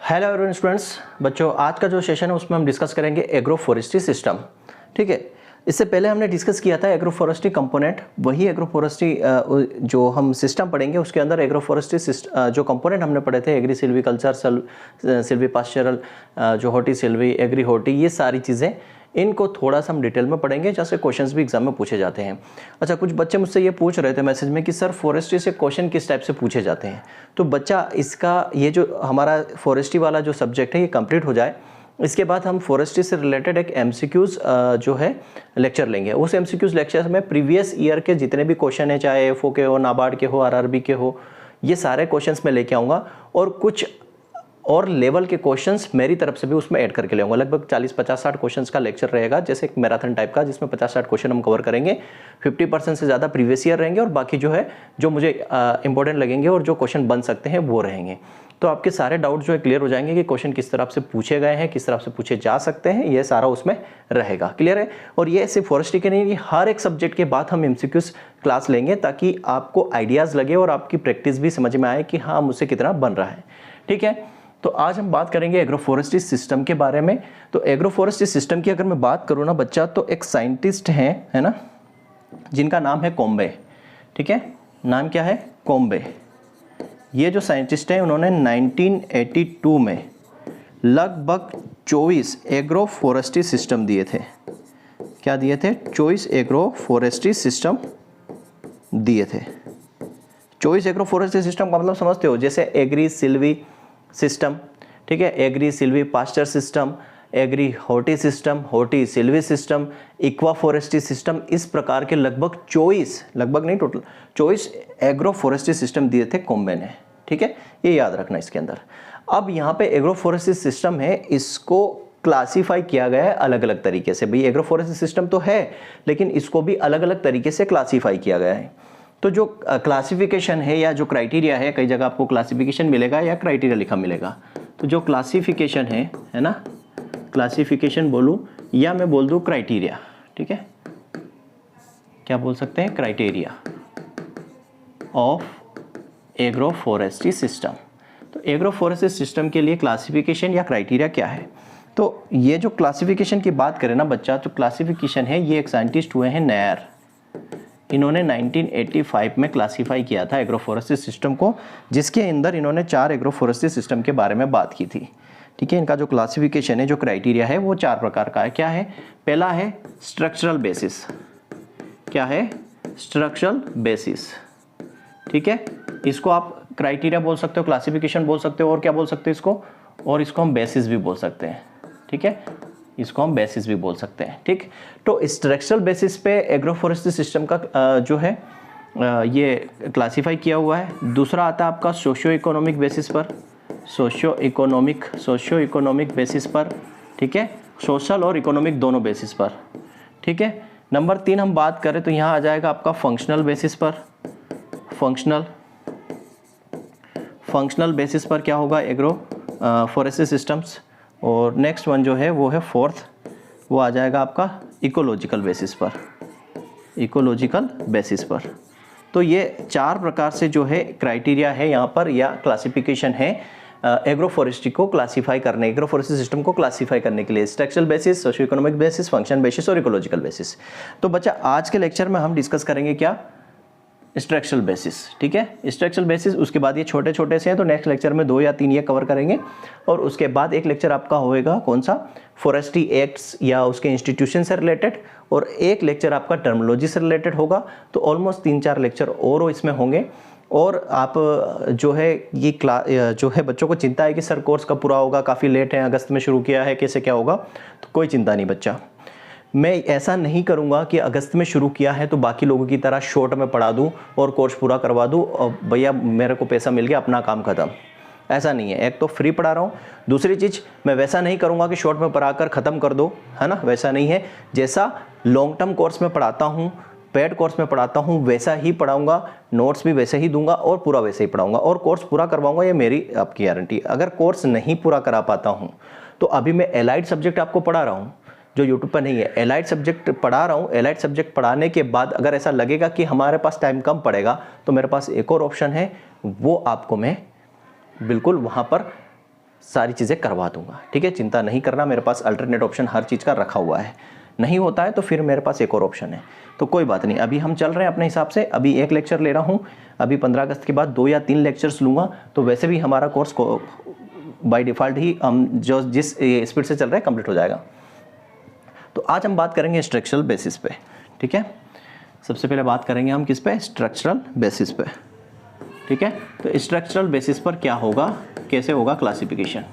Hello everyone students, बच्चों आज का जो सेशन है उसमें हम डिस्कस करेंगे एग्रो फॉरेस्ट्री सिस्टम। ठीक है, इससे पहले हमने डिस्कस किया था एग्रो फॉरेस्ट्री कंपोनेंट। वही एग्रो फॉरेस्ट्री जो हम सिस्टम पढ़ेंगे उसके अंदर एग्रो फॉरेस्ट्री जो कंपोनेंट हमने पढ़े थे, एग्री सिल्वीकल्चर, सिल्वी पास्चरल, जो हॉर्टी सिल्वी, एग्री हॉर्टी, ये सारी चीज़ें, इनको थोड़ा सा हम डिटेल में पढ़ेंगे जैसे क्वेश्चंस भी एग्जाम में पूछे जाते हैं। अच्छा, कुछ बच्चे मुझसे ये पूछ रहे थे मैसेज में कि सर फॉरेस्ट्री से क्वेश्चन किस टाइप से पूछे जाते हैं। तो बच्चा इसका ये जो हमारा फॉरेस्ट्री वाला जो सब्जेक्ट है ये कंप्लीट हो जाए, इसके बाद हम फॉरेस्ट्री से रिलेटेड एक एमसीक्यूज़ जो है लेक्चर लेंगे। उस एमसीक्यूज़ लेक्चर में प्रीवियस ईयर के जितने भी क्वेश्चन हैं, चाहे एफओ के हो, नाबार्ड के हो, आरआरबी के हो, ये सारे क्वेश्चंस मैं लेके आऊँगा और कुछ और लेवल के क्वेश्चंस मेरी तरफ से भी उसमें ऐड करके लेंगे। लगभग 40-50-60 क्वेश्चंस का लेक्चर रहेगा, जैसे एक मैराथन टाइप का, जिसमें 50-60 क्वेश्चन हम कवर करेंगे। 50% से ज़्यादा प्रीवियस ईयर रहेंगे और बाकी जो है जो मुझे इंपॉर्टेंट लगेंगे और जो क्वेश्चन बन सकते हैं वो रहेंगे। तो आपके सारे डाउट जो है क्लियर हो जाएंगे कि क्वेश्चन किस तरह से पूछे गए हैं, किस तरह से पूछे जा सकते हैं, ये सारा उसमें रहेगा। क्लियर है? और ये सिर्फ फॉरेस्ट्री के नहीं, हर एक सब्जेक्ट के बाद हम एमसीक्यूज़ क्लास लेंगे ताकि आपको आइडियाज़ लगे और आपकी प्रैक्टिस भी समझ में आए कि हाँ मुझसे कितना बन रहा है। ठीक है, तो आज हम बात करेंगे एग्रो फॉरेस्ट्री सिस्टम के बारे में। तो एग्रो फॉरेस्ट्री सिस्टम की अगर मैं बात करूँ ना बच्चा, तो एक साइंटिस्ट हैं, है ना, जिनका नाम है कोम्बे। ठीक है, नाम क्या है? कोम्बे। ये जो साइंटिस्ट हैं उन्होंने 1982 में लगभग 24 एग्रो फॉरेस्ट्री सिस्टम दिए थे। क्या दिए थे? 24 एग्रो फॉरेस्ट्री सिस्टम दिए थे। 24 एग्रो फॉरेस्ट्री सिस्टम का मतलब समझते हो? जैसे एग्री सिल्वी सिस्टम, ठीक है, agri silvi pasture system, agri horti system, horti silvi system, aqua forestry system, इस प्रकार के लगभग 24, लगभग नहीं टोटल 24 एग्रो फॉरेस्ट्री सिस्टम दिए थे कोम्बे ने। ठीक है, ये याद रखना इसके अंदर। अब यहाँ पे एग्रो फॉरेस्ट्री सिस्टम है, इसको क्लासीफाई किया गया है अलग अलग तरीके से। भाई एग्रो फॉरेस्ट्री सिस्टम तो है लेकिन इसको भी अलग अलग तरीके से क्लासीफाई किया गया है। तो जो क्लासिफिकेशन है या जो क्राइटेरिया है, कई जगह आपको क्लासिफिकेशन मिलेगा या क्राइटेरिया लिखा मिलेगा। तो जो क्लासिफिकेशन है ना, क्लासिफिकेशन बोलूँ या मैं बोल दूँ क्राइटेरिया, ठीक है, क्या बोल सकते हैं? Criteria of agro forestry system. तो एग्रो फॉरेस्ट्री सिस्टम के लिए क्लासिफिकेशन या क्राइटेरिया क्या है? तो ये जो क्लासिफिकेशन की बात करें ना बच्चा, तो क्लासिफिकेशन है, ये एक साइंटिस्ट हुए हैं नैयर, इन्होंने 1985 में क्लासीफाई किया था एग्रो फॉरेस्ट्री सिस्टम को, जिसके अंदर इन्होंने 4 एग्रो फॉरेस्ट्री सिस्टम के बारे में बात की थी। ठीक है, इनका जो क्लासिफिकेशन है, जो क्राइटेरिया है, वो 4 प्रकार का है। क्या है? पहला है स्ट्रक्चरल बेसिस। क्या है? Structural basis. ठीक है, इसको आप क्राइटेरिया बोल सकते हो, क्लासिफिकेशन बोल सकते हो, और क्या बोल सकते हो इसको? और इसको हम बेसिस भी बोल सकते हैं। ठीक है, इसको हम बेसिस भी बोल सकते हैं। ठीक, तो स्ट्रक्चरल बेसिस पे एग्रो फॉरेस्ट्री सिस्टम का जो है ये क्लासीफाई किया हुआ है। दूसरा आता है आपका सोशियो इकोनॉमिक बेसिस पर, सोशियो इकोनॉमिक बेसिस पर। ठीक है, सोशल और इकोनॉमिक दोनों बेसिस पर। ठीक है, नंबर 3 हम बात करें तो यहाँ आ जाएगा आपका फंक्शनल बेसिस पर। फंक्शनल बेसिस पर क्या होगा? Agro forestry systems. और नेक्स्ट वन जो है वो है 4th, वो आ जाएगा आपका इकोलॉजिकल बेसिस पर, इकोलॉजिकल बेसिस पर। तो ये 4 प्रकार से जो है क्राइटेरिया है यहाँ पर, या क्लासिफिकेशन है एग्रो फॉरेस्ट्री को क्लासीफाई करने, एग्रो फॉरेस्ट्री सिस्टम को क्लासीफाई करने के लिए। Structural basis, socio economic basis, function basis और इकोलॉजिकल बेसिस। तो बच्चा आज के लेक्चर में हम डिस्कस करेंगे क्या? Structural basis. ठीक है, स्ट्रक्चरल बेसिस, उसके बाद ये छोटे छोटे से हैं तो नेक्स्ट लेक्चर में 2 या 3 ये कवर करेंगे। और उसके बाद एक लेक्चर आपका होएगा कौन सा? फॉरेस्ट्री एक्ट्स या उसके इंस्टीट्यूशन से रिलेटेड, और एक लेक्चर आपका टर्मिनोलॉजी से रिलेटेड होगा। तो ऑलमोस्ट 3-4 लेक्चर और इसमें होंगे। और आप जो है ये जो है बच्चों को चिंता है कि सर कोर्स कब पूरा होगा, काफ़ी लेट है, अगस्त में शुरू किया है, कैसे क्या होगा? तो कोई चिंता नहीं बच्चा, मैं ऐसा नहीं करूंगा कि अगस्त में शुरू किया है तो बाकी लोगों की तरह शॉर्ट में पढ़ा दूं और कोर्स पूरा करवा दूं और भैया मेरे को पैसा मिल गया, अपना काम खत्म। ऐसा नहीं है। एक तो फ्री पढ़ा रहा हूं, दूसरी चीज़ मैं वैसा नहीं करूंगा कि शॉर्ट में पढ़ाकर ख़त्म कर दो, है ना, वैसा नहीं है। जैसा लॉन्ग टर्म कोर्स में पढ़ाता हूँ, पेड कोर्स में पढ़ाता हूँ, वैसा ही पढ़ाऊँगा, नोट्स भी वैसे ही दूंगा और पूरा वैसे ही पढ़ाऊँगा और कोर्स पूरा करवाऊँगा, ये मेरी आपकी गारंटी। अगर कोर्स नहीं पूरा करा पाता हूँ तो अभी मैं एलाइड सब्जेक्ट आपको पढ़ा रहा हूँ, जो यूट्यूब पर नहीं है, एलाइड सब्जेक्ट पढ़ा रहा हूँ। एलाइड सब्जेक्ट पढ़ाने के बाद अगर ऐसा लगेगा कि हमारे पास टाइम कम पड़ेगा तो मेरे पास एक और ऑप्शन है, वो आपको मैं बिल्कुल वहाँ पर सारी चीज़ें करवा दूंगा, ठीक है। चिंता नहीं करना, मेरे पास अल्टरनेट ऑप्शन हर चीज़ का रखा हुआ है। नहीं होता है तो फिर मेरे पास एक और ऑप्शन है, तो कोई बात नहीं। अभी हम चल रहे हैं अपने हिसाब से, अभी एक लेक्चर ले रहा हूँ, अभी 15 अगस्त के बाद 2 या 3 लेक्चर्स लूँगा, तो वैसे भी हमारा कोर्स को बाय डिफ़ॉल्ट ही हम जो जिस स्पीड से चल रहा है कंप्लीट हो जाएगा। तो आज हम बात करेंगे स्ट्रक्चरल बेसिस पे, ठीक है। सबसे पहले बात करेंगे हम किस पे, स्ट्रक्चरल बेसिस पे, ठीक है। तो स्ट्रक्चरल बेसिस पर क्या होगा, कैसे होगा क्लासिफिकेशन।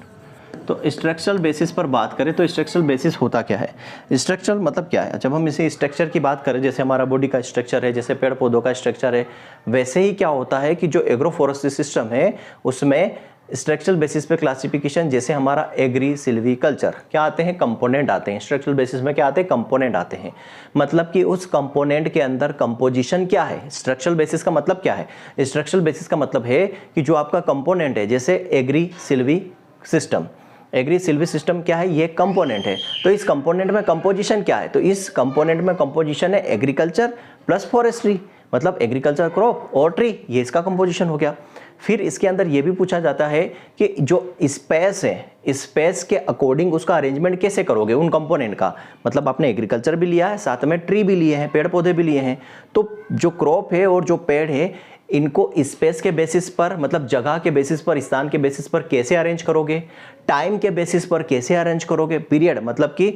तो स्ट्रक्चरल बेसिस पर बात करें तो स्ट्रक्चरल बेसिस होता क्या है, स्ट्रक्चरल मतलब क्या है। जब हम इसे स्ट्रक्चर की बात करें, जैसे हमारा बॉडी का स्ट्रक्चर है, जैसे पेड़ पौधों का स्ट्रक्चर है, वैसे ही क्या होता है कि जो एग्रो फॉरेस्ट्री सिस्टम है उसमें स्ट्रक्चरल बेसिस पे क्लासिफिकेशन, जैसे हमारा एग्री सिल्वीकल्चर क्या आते हैं, कंपोनेंट आते हैं। स्ट्रक्चरल बेसिस में क्या आते हैं, कंपोनेंट आते हैं। मतलब कि उस कंपोनेंट के अंदर कंपोजिशन क्या है। स्ट्रक्चरल बेसिस का मतलब क्या है, स्ट्रक्चरल बेसिस का मतलब है कि जो आपका कंपोनेंट है, जैसे agri silvi system, agri silvi system क्या है, ये कंपोनेंट है। तो इस कंपोनेंट में कंपोजिशन क्या है, तो इस कंपोनेंट में कंपोजिशन है एग्रीकल्चर प्लस फॉरेस्ट्री, मतलब एग्रीकल्चर क्रॉप और ट्री, ये इसका कंपोजिशन हो गया। फिर इसके अंदर ये भी पूछा जाता है कि जो स्पेस है, स्पेस के अकॉर्डिंग उसका अरेंजमेंट कैसे करोगे उन कंपोनेंट का। मतलब आपने एग्रीकल्चर भी लिया है, साथ में ट्री भी लिए हैं, पेड़ पौधे भी लिए हैं, तो जो क्रॉप है और जो पेड़ है इनको स्पेस के बेसिस पर, मतलब जगह के बेसिस पर, स्थान के बेसिस पर कैसे अरेंज करोगे, टाइम के बेसिस पर कैसे अरेंज करोगे, पीरियड मतलब कि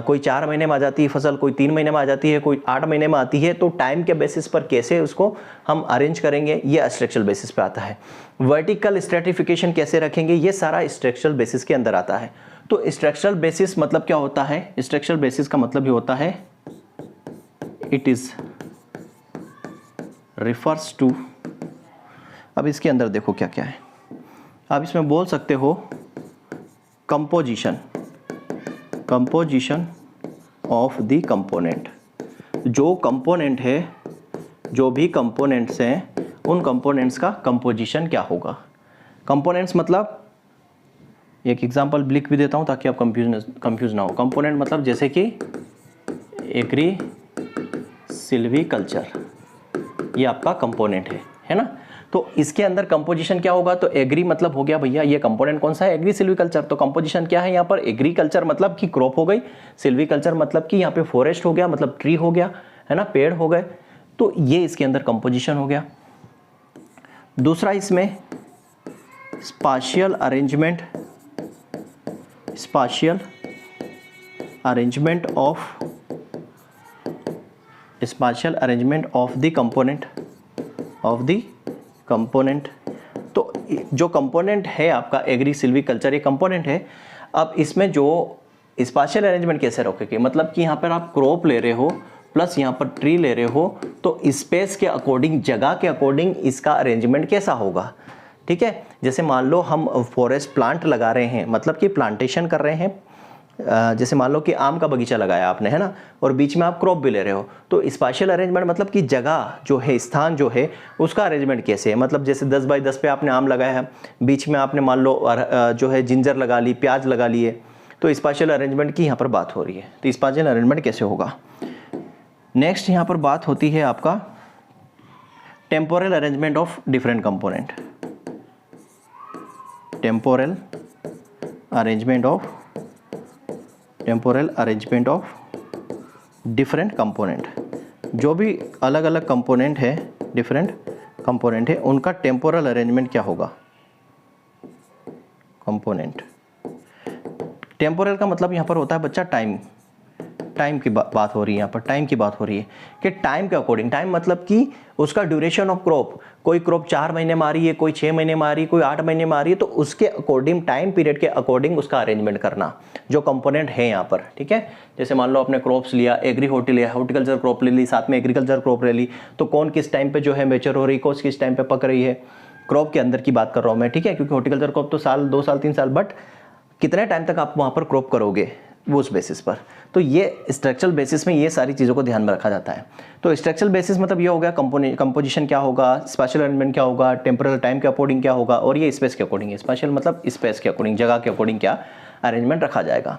कोई 4 महीने में आ जाती है फसल, कोई 3 महीने में आ जाती है, कोई 8 महीने में आती है, तो टाइम के बेसिस पर कैसे उसको हम अरेंज करेंगे, ये स्ट्रक्चरल बेसिस पे आता है। वर्टिकल स्ट्रेटिफिकेशन कैसे रखेंगे, ये सारा स्ट्रक्चरल बेसिस के अंदर आता है। तो स्ट्रक्चरल बेसिस मतलब क्या होता है, स्ट्रक्चरल बेसिस का मतलब ये होता है इट इज रिफर्स टू, अब इसके अंदर देखो क्या क्या है, आप इसमें बोल सकते हो composition, composition of the component. जो कंपोनेंट है, जो भी कंपोनेंट्स हैं, उन कंपोनेंट्स का कंपोजिशन क्या होगा। कंपोनेंट्स मतलब एक एग्जांपल लिख भी देता हूं ताकि आप कंफ्यूज ना हो। कंपोनेंट मतलब जैसे कि एग्री सिल्वीकल्चर, ये आपका कंपोनेंट है ना। तो इसके अंदर कंपोजिशन क्या होगा, तो एग्री मतलब हो गया भैया ये कंपोनेंट कौन सा है, एग्री सिल्वीकल्चर। तो कंपोजिशन क्या है यहाँ पर, एग्रीकल्चर मतलब कि क्रॉप हो गई, सिल्वीकल्चर मतलब कि यहाँ पे फॉरेस्ट हो गया, मतलब ट्री हो गया, है ना, पेड़ हो गए। तो ये इसके अंदर कंपोजिशन हो गया। दूसरा इसमें spatial arrangement, spatial arrangement of, spatial arrangement of the component, of the component. तो जो कंपोनेंट है आपका एग्री सिल्वीकल्चर, ये कंपोनेंट है। अब इसमें जो स्पाशियल अरेंजमेंट कैसे रखोगे, मतलब कि यहाँ पर आप क्रॉप ले रहे हो प्लस यहाँ पर ट्री ले रहे हो, तो स्पेस के अकॉर्डिंग, जगह के अकॉर्डिंग इसका अरेंजमेंट कैसा होगा, ठीक है। जैसे मान लो हम फॉरेस्ट प्लांट लगा रहे हैं, मतलब कि प्लांटेशन कर रहे हैं, जैसे मान लो कि आम का बगीचा लगाया आपने, है ना, और बीच में आप क्रॉप भी ले रहे हो, तो स्पाशियल अरेंजमेंट मतलब कि जगह जो है, स्थान जो है, उसका अरेंजमेंट कैसे है। मतलब जैसे 10 बाई 10 पे आपने आम लगाया है, बीच में आपने मान लो जो है जिंजर लगा ली, प्याज लगा लिए, तो स्पाशियल अरेंजमेंट की यहाँ पर बात हो रही है। तो स्पाशियल अरेंजमेंट कैसे होगा। नेक्स्ट यहाँ पर बात होती है आपका temporal arrangement of different component, temporal arrangement of, temporal arrangement of different component. जो भी अलग अलग कंपोनेंट है, डिफरेंट कंपोनेंट है, उनका टेम्पोरल अरेंजमेंट क्या होगा, कंपोनेंट। टेम्पोरल का मतलब यहाँ पर होता है बच्चा टाइम, टाइम की बात हो रही है, यहाँ पर टाइम की बात हो रही है कि टाइम के अकॉर्डिंग, टाइम मतलब कि उसका ड्यूरेशन ऑफ क्रॉप, कोई क्रॉप 4 महीने में आ रही है, कोई 6 महीने में आ रही है, कोई 8 महीने में आ रही है, तो उसके अकॉर्डिंग, टाइम पीरियड के अकॉर्डिंग उसका अरेंजमेंट करना, जो कंपोनेंट है यहाँ पर, ठीक है। जैसे मान लो आपने क्रॉप्स लिया, एग्री होर्टी लिया, हॉर्टिकल्चर क्रॉप ले ली, साथ में एग्रीकल्चर क्रॉप ले ली, तो कौन किस टाइम पे जो है मेच्योर हो रही है, कौन किस टाइम पे पक रही है, क्रॉप के अंदर की बात कर रहा हूँ मैं, ठीक है, क्योंकि हॉर्टिकल्चर क्रॉप तो साल 2 साल 3 साल, बट कितने टाइम तक आप वहाँ पर क्रॉप करोगे वो उस बेसिस पर। तो ये स्ट्रक्चरल बेसिस में ये सारी चीज़ों को ध्यान में रखा जाता है। तो स्ट्रक्चरल बेसिस मतलब ये हो गया कंपोजिशन क्या होगा, स्पेशल अरेंजमेंट क्या होगा, टेम्पोरल टाइम के अकॉर्डिंग क्या होगा, और ये स्पेस के अकॉर्डिंग है। स्पेशल मतलब स्पेस के अकॉर्डिंग, जगह के अकॉर्डिंग क्या अरेंजमेंट रखा जाएगा।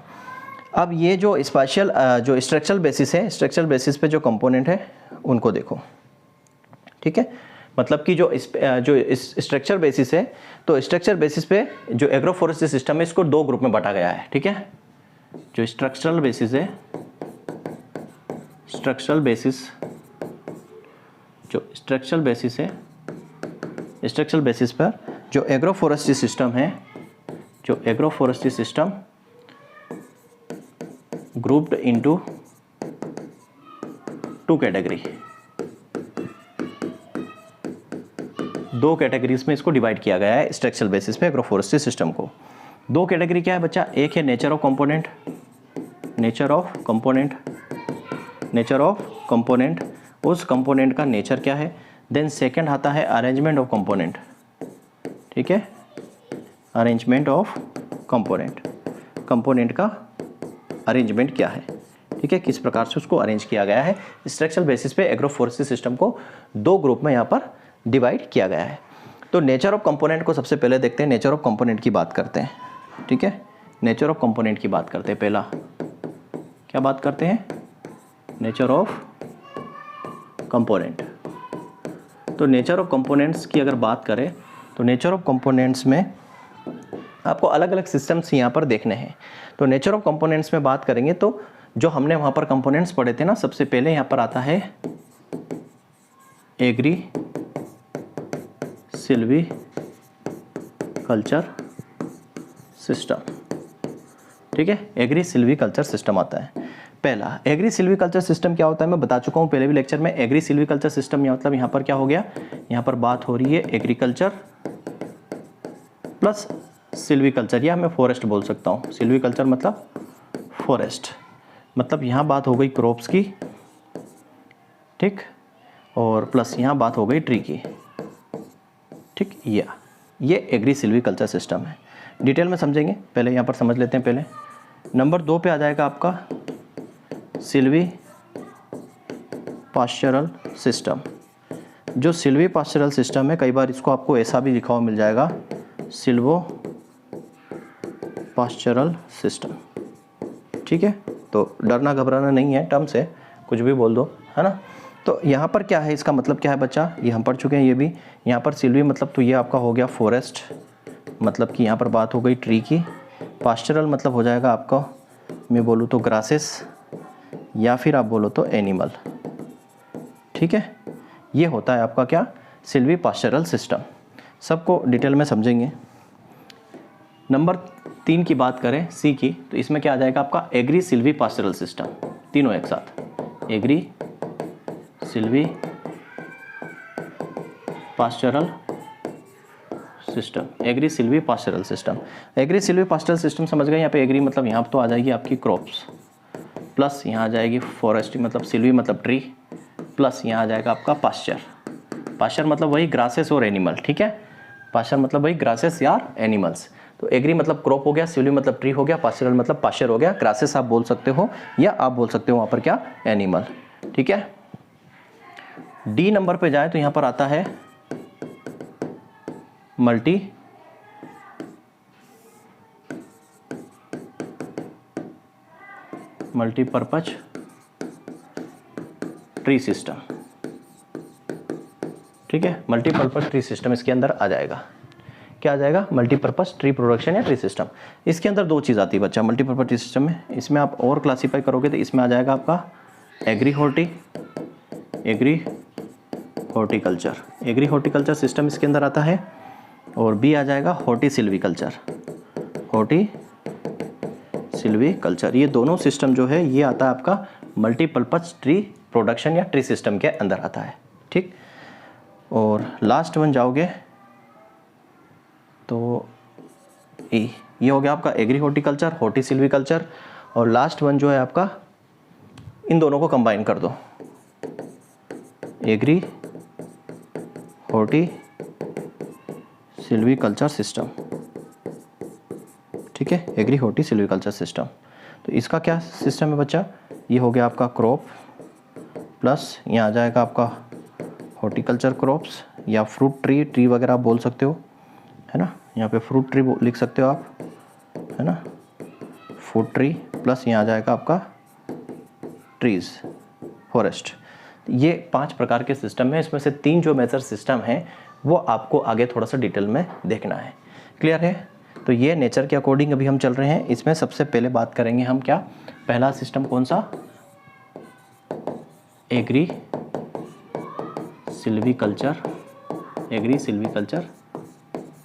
अब ये जो स्पेशल जो स्ट्रक्चरल बेसिस है, स्ट्रक्चरल बेसिस पे जो कंपोनेंट है उनको देखो, ठीक है। मतलब कि जो स्ट्रक्चर बेसिस है, तो स्ट्रक्चर बेसिस पे जो एग्रो फॉरेस्ट्री सिस्टम है इसको दो ग्रुप में बांटा गया है, ठीक है। जो स्ट्रक्चरल बेसिस है, स्ट्रक्चरल बेसिस, जो स्ट्रक्चरल बेसिस है, स्ट्रक्चरल बेसिस पर जो एग्रो फॉरेस्ट्री सिस्टम है, जो agro forestry system grouped into two category, दो कैटेगरीज में इसको डिवाइड किया गया है स्ट्रक्चरल बेसिस पे एग्रो फॉरेस्ट्री सिस्टम को। दो कैटेगरी क्या है बच्चा, एक है nature of component, nature of component, nature of component, उस कंपोनेंट का नेचर क्या है। देन सेकंड आता है अरेंजमेंट ऑफ कंपोनेंट, ठीक है, अरेंजमेंट ऑफ कंपोनेंट, कंपोनेंट का अरेंजमेंट क्या है, ठीक है, किस प्रकार से उसको अरेंज किया गया है। स्ट्रक्चरल बेसिस पे एग्रो फॉरेस्ट्री सिस्टम को दो ग्रुप में यहाँ पर डिवाइड किया गया है। तो नेचर ऑफ कंपोनेंट को सबसे पहले देखते हैं, नेचर ऑफ कंपोनेंट की बात करते हैं, ठीक है, नेचर ऑफ कंपोनेंट की बात करते हैं। पहला क्या बात करते हैं, नेचर ऑफ कंपोनेंट। तो नेचर ऑफ कंपोनेंट्स की अगर बात करें तो नेचर ऑफ कंपोनेंट्स में आपको अलग अलग सिस्टम्स यहाँ पर देखने हैं। तो नेचर ऑफ कंपोनेंट्स में बात करेंगे तो जो हमने वहाँ पर कंपोनेंट्स पढ़े थे ना, सबसे पहले यहाँ पर आता है एग्री सिल्वी कल्चर सिस्टम, ठीक है, एग्री सिल्वी कल्चर सिस्टम आता है। पहला एग्री सिल्वी कल्चर सिस्टम क्या होता है मैं बता चुका हूँ पहले भी लेक्चर में। एग्री सिल्वी कल्चर सिस्टम मतलब यहाँ पर क्या हो गया, यहाँ पर बात हो रही है एग्रीकल्चर प्लस सिल्वी कल्चर, या मैं फॉरेस्ट बोल सकता हूँ। सिल्वी कल्चर मतलब फॉरेस्ट, मतलब यहाँ बात हो गई क्रॉप्स की, ठीक, और प्लस यहाँ बात हो गई ट्री की, ठीक। ये एग्री सिल्वी कल्चर सिस्टम है। डिटेल में समझेंगे, पहले यहाँ पर समझ लेते हैं। पहले नंबर 2 पे आ जाएगा आपका सिल्वी पास्चरल सिस्टम। जो सिल्वी पास्चरल सिस्टम है, कई बार इसको आपको ऐसा भी लिखा हुआ मिल जाएगा, सिल्वो पास्चरल सिस्टम, ठीक है। तो डरना घबराना नहीं है, टर्म से कुछ भी बोल दो, है ना। तो यहाँ पर क्या है, इसका मतलब क्या है बच्चा, ये हम पढ़ चुके हैं। ये भी यहाँ पर सिल्वी मतलब तो ये आपका हो गया फॉरेस्ट, मतलब कि यहाँ पर बात हो गई ट्री की। पास्चरल मतलब हो जाएगा आपका, मैं बोलूँ तो ग्रासेस, या फिर आप बोलो तो एनिमल, ठीक है। ये होता है आपका क्या, सिल्वी पास्चरल सिस्टम। सबको डिटेल में समझेंगे। नंबर 3 की बात करें, सी की, तो इसमें क्या आ जाएगा आपका एग्री सिल्वी पास्चरल सिस्टम, तीनों एक साथ, agri silvi pastoral system, agri silvi pastoral system. Agri silvi pastoral system समझ गए। यहाँ पे एग्री मतलब यहाँ तो आ जाएगी आपकी क्रॉप्स, प्लस यहाँ आ जाएगी फॉरेस्ट्री मतलब सिल्वी मतलब ट्री, प्लस यहाँ आ जाएगा आपका पास्चर। पास्चर मतलब वही ग्रासेस और एनिमल, ठीक है। पास्चर मतलब वही ग्रासेस या एनिमल्स। तो एग्री मतलब क्रॉप हो गया, सिल्वी मतलब ट्री हो गया, पास्चरल मतलब पास्चर हो गया। ग्रासेस आप बोल सकते हो या आप बोल सकते हो वहाँ पर क्या, एनिमल, ठीक है। डी नंबर पे जाए तो यहाँ पर आता है मल्टीपर्पज ट्री सिस्टम, ठीक है। मल्टीपर्पज ट्री सिस्टम इसके अंदर आ जाएगा। क्या आ जाएगा, मल्टीपर्पज ट्री प्रोडक्शन या ट्री सिस्टम। इसके अंदर 2 चीज़ आती है बच्चा मल्टीपर्पज ट्री सिस्टम में। इसमें आप और क्लासीफाई करोगे तो इसमें आ जाएगा आपका agri horticulture, agri horticulture system इसके अंदर आता है। और बी आ जाएगा horti silvi culture, horti silvi culture. ये दोनों सिस्टम जो है ये आता है आपका मल्टीपर्पज ट्री प्रोडक्शन या ट्री सिस्टम के अंदर आता है, ठीक। और लास्ट वन जाओगे तो ये हो गया आपका agri horticulture, horti silvi culture. और लास्ट वन जो है आपका, इन दोनों को कंबाइन कर दो, agri horti silvi culture system, ठीक है, agri horti silvi culture system. तो इसका क्या सिस्टम है बच्चा, ये हो गया आपका क्रॉप, प्लस यहाँ आ जाएगा आपका हॉर्टिकल्चर क्रॉप्स या फ्रूट ट्री वगैरह आप बोल सकते हो, है ना। यहाँ पे फ्रूट ट्री लिख सकते हो आप, है ना, फ्रूट ट्री, प्लस यहाँ आ जाएगा आपका ट्रीज, फॉरेस्ट। ये 5 प्रकार के सिस्टम हैं, इसमें से 3 जो मेजर सिस्टम हैं वो आपको आगे थोड़ा सा डिटेल में देखना है। क्लियर है? तो ये नेचर के अकॉर्डिंग अभी हम चल रहे हैं। इसमें सबसे पहले बात करेंगे हम क्या, पहला सिस्टम कौन सा, एग्री सिल्वीकल्चर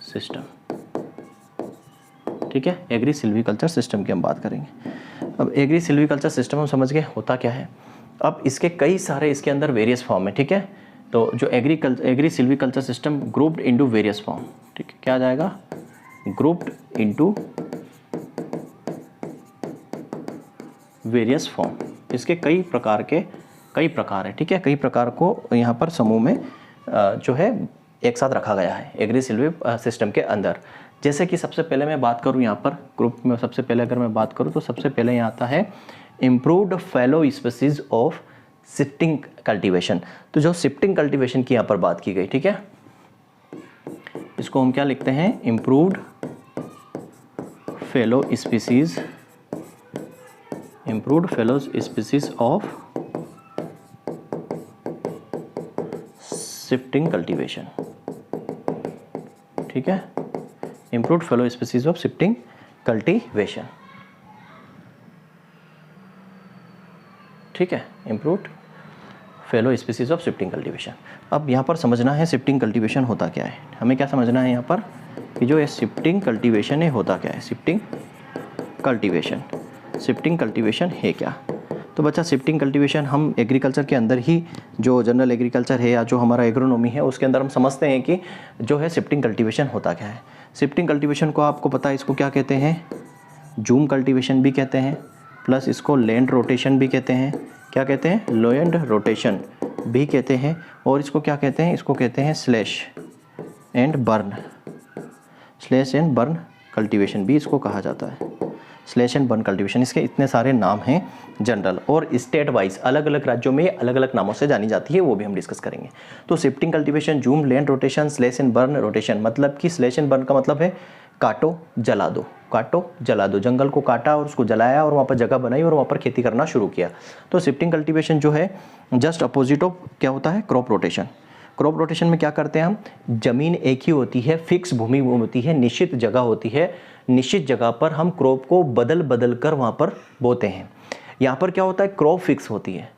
सिस्टम। ठीक है, एग्री सिल्वीकल्चर सिस्टम की हम बात करेंगे। अब एग्री सिल्वीकल्चर सिस्टम हम समझ गए होता क्या है। अब इसके कई सारे इसके अंदर वेरियस फॉर्म है। ठीक है, तो जो agri silviculture system grouped into various form. ठीक है, क्या आ जाएगा, ग्रुप्ड इनटू वेरियस फॉर्म। इसके कई प्रकार है। ठीक है, कई प्रकार को यहाँ पर समूह में जो है एक साथ रखा गया है एग्री सिल्वी सिस्टम के अंदर। जैसे कि सबसे पहले मैं बात करूँ यहाँ पर ग्रुप में, सबसे पहले अगर मैं बात करूँ तो सबसे पहले यहाँ आता है improved fallow species of shifting cultivation. तो जो शिफ्टिंग कल्टीवेशन की यहाँ पर बात की गई, ठीक है, इसको हम क्या लिखते हैं, improved fallow species of shifting cultivation. ठीक है, improved fallow species of shifting cultivation. ठीक है, improved fallow species of shifting cultivation. अब यहाँ पर समझना है शिफ्टिंग कल्टीवेशन होता क्या है। हमें क्या समझना है यहाँ पर कि जो ये शिफ्टिंग कल्टीवेशन है होता क्या है, शिफ्टिंग कल्टीवेशन है क्या। तो बच्चा शिफ्टिंग कल्टीवेशन हम एग्रीकल्चर के अंदर ही, जो जनरल एग्रीकल्चर है या जो हमारा एग्रोनॉमी है उसके अंदर हम समझते हैं कि जो है शिफ्टिंग कल्टीवेशन होता क्या है। शिफ्टिंग कल्टीवेशन को आपको पता है, इसको क्या कहते हैं, जूम कल्टीवेशन भी कहते हैं, प्लस इसको लैंड रोटेशन भी कहते हैं। क्या कहते हैं, लैंड रोटेशन भी कहते हैं। और इसको क्या कहते हैं, इसको कहते हैं स्लैश एंड बर्न कल्टीवेशन भी इसको कहा जाता है। स्लैश एंड बर्न कल्टीवेशन, इसके इतने सारे नाम हैं जनरल, और स्टेट वाइज अलग अलग राज्यों में अलग अलग नामों से जानी जाती है, वो भी हम डिस्कस करेंगे। तो shifting cultivation, zoom, land rotation, slash and burn rotation, मतलब कि स्लैश एंड बर्न का मतलब है काटो जला दो, जंगल को काटा और उसको जलाया और वहाँ पर जगह बनाई और वहाँ पर खेती करना शुरू किया। तो शिफ्टिंग कल्टीवेशन जो है जस्ट अपोजिट ऑफ क्या होता है, क्रॉप रोटेशन। क्रॉप रोटेशन में क्या करते हैं हम, जमीन एक ही होती है, फिक्स भूमि होती है, निश्चित जगह होती है, निश्चित जगह पर हम क्रॉप को बदल कर वहाँ पर बोते हैं। यहाँ पर क्या होता है, क्रॉप फिक्स होती है,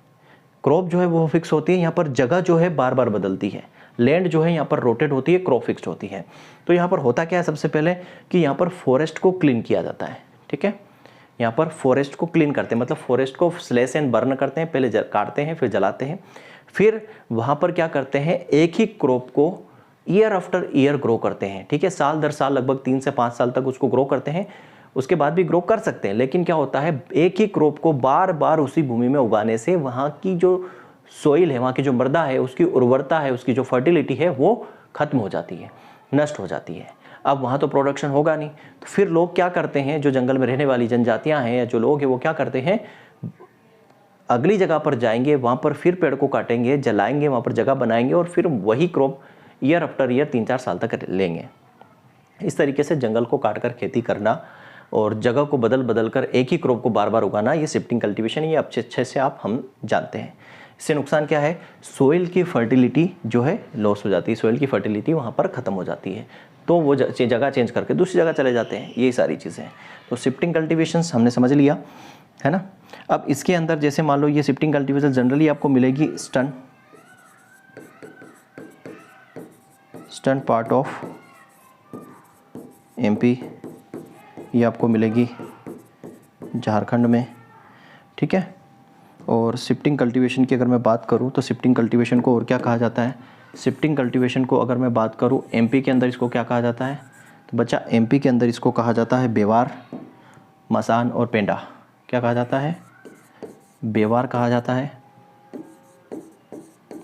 क्रॉप जो है वो फिक्स होती है, यहाँ पर जगह जो है बार बार बदलती है। लैंड जो है यहाँ पर रोटेट होती है, क्रॉप फिक्स्ड होती है। तो यहाँ पर होता क्या है, सबसे पहले कि यहाँ पर फॉरेस्ट को क्लीन किया जाता है। ठीक है, यहाँ पर फॉरेस्ट को क्लीन करते हैं, मतलब फॉरेस्ट को स्लैश एंड बर्न करते हैं, पहले काटते हैं फिर जलाते हैं। फिर वहाँ पर क्या करते हैं, एक ही क्रॉप को ईयर आफ्टर ईयर ग्रो करते हैं। ठीक है, साल दर साल लगभग 3 से 5 साल तक उसको ग्रो करते हैं, उसके बाद भी ग्रो कर सकते हैं। लेकिन क्या होता है, एक ही क्रॉप को बार बार उसी भूमि में उगाने से वहाँ की जो सोइल है, वहाँ की जो मृदा है, उसकी उर्वरता है, उसकी जो फर्टिलिटी है वो खत्म हो जाती है, नष्ट हो जाती है। अब वहाँ तो प्रोडक्शन होगा नहीं, तो फिर लोग क्या करते हैं, जो जंगल में रहने वाली जनजातियाँ हैं या जो लोग हैं वो क्या करते हैं, अगली जगह पर जाएंगे, वहाँ पर फिर पेड़ को काटेंगे, जलाएंगे, वहाँ पर जगह बनाएंगे और फिर वही क्रॉप ईयर आफ्टर ईयर 3-4 साल तक लेंगे। इस तरीके से जंगल को काट कर खेती करना और जगह को बदल कर एक ही क्रॉप को बार बार उगाना, ये शिफ्टिंग कल्टीवेशन, ये अच्छे से हम जानते हैं। इससे नुकसान क्या है, सोइल की फर्टिलिटी जो है लॉस हो जाती है, सोइल की फर्टिलिटी वहाँ पर ख़त्म हो जाती है, तो वो जगह चेंज करके दूसरी जगह चले जाते हैं। यही सारी चीज़ें हैं। तो शिफ्टिंग कल्टीवेशन हमने समझ लिया है ना। अब इसके अंदर जैसे मान लो ये शिफ्टिंग कल्टीवेशन जनरली आपको मिलेगी ईस्टर्न पार्ट ऑफ एमपी, ये आपको मिलेगी झारखंड में। ठीक है, और शिफ्टिंग कल्टीवेशन की अगर मैं बात करूँ तो शिफ्टिंग कल्टीवेशन को और क्या कहा जाता है, शिफ्टिंग कल्टीवेशन को अगर मैं बात करूँ एमपी के अंदर इसको क्या कहा जाता है, तो बच्चा एमपी के अंदर इसको कहा जाता है बेवार, मसान और पेंडा। क्या कहा जाता है, बेवार कहा जाता है,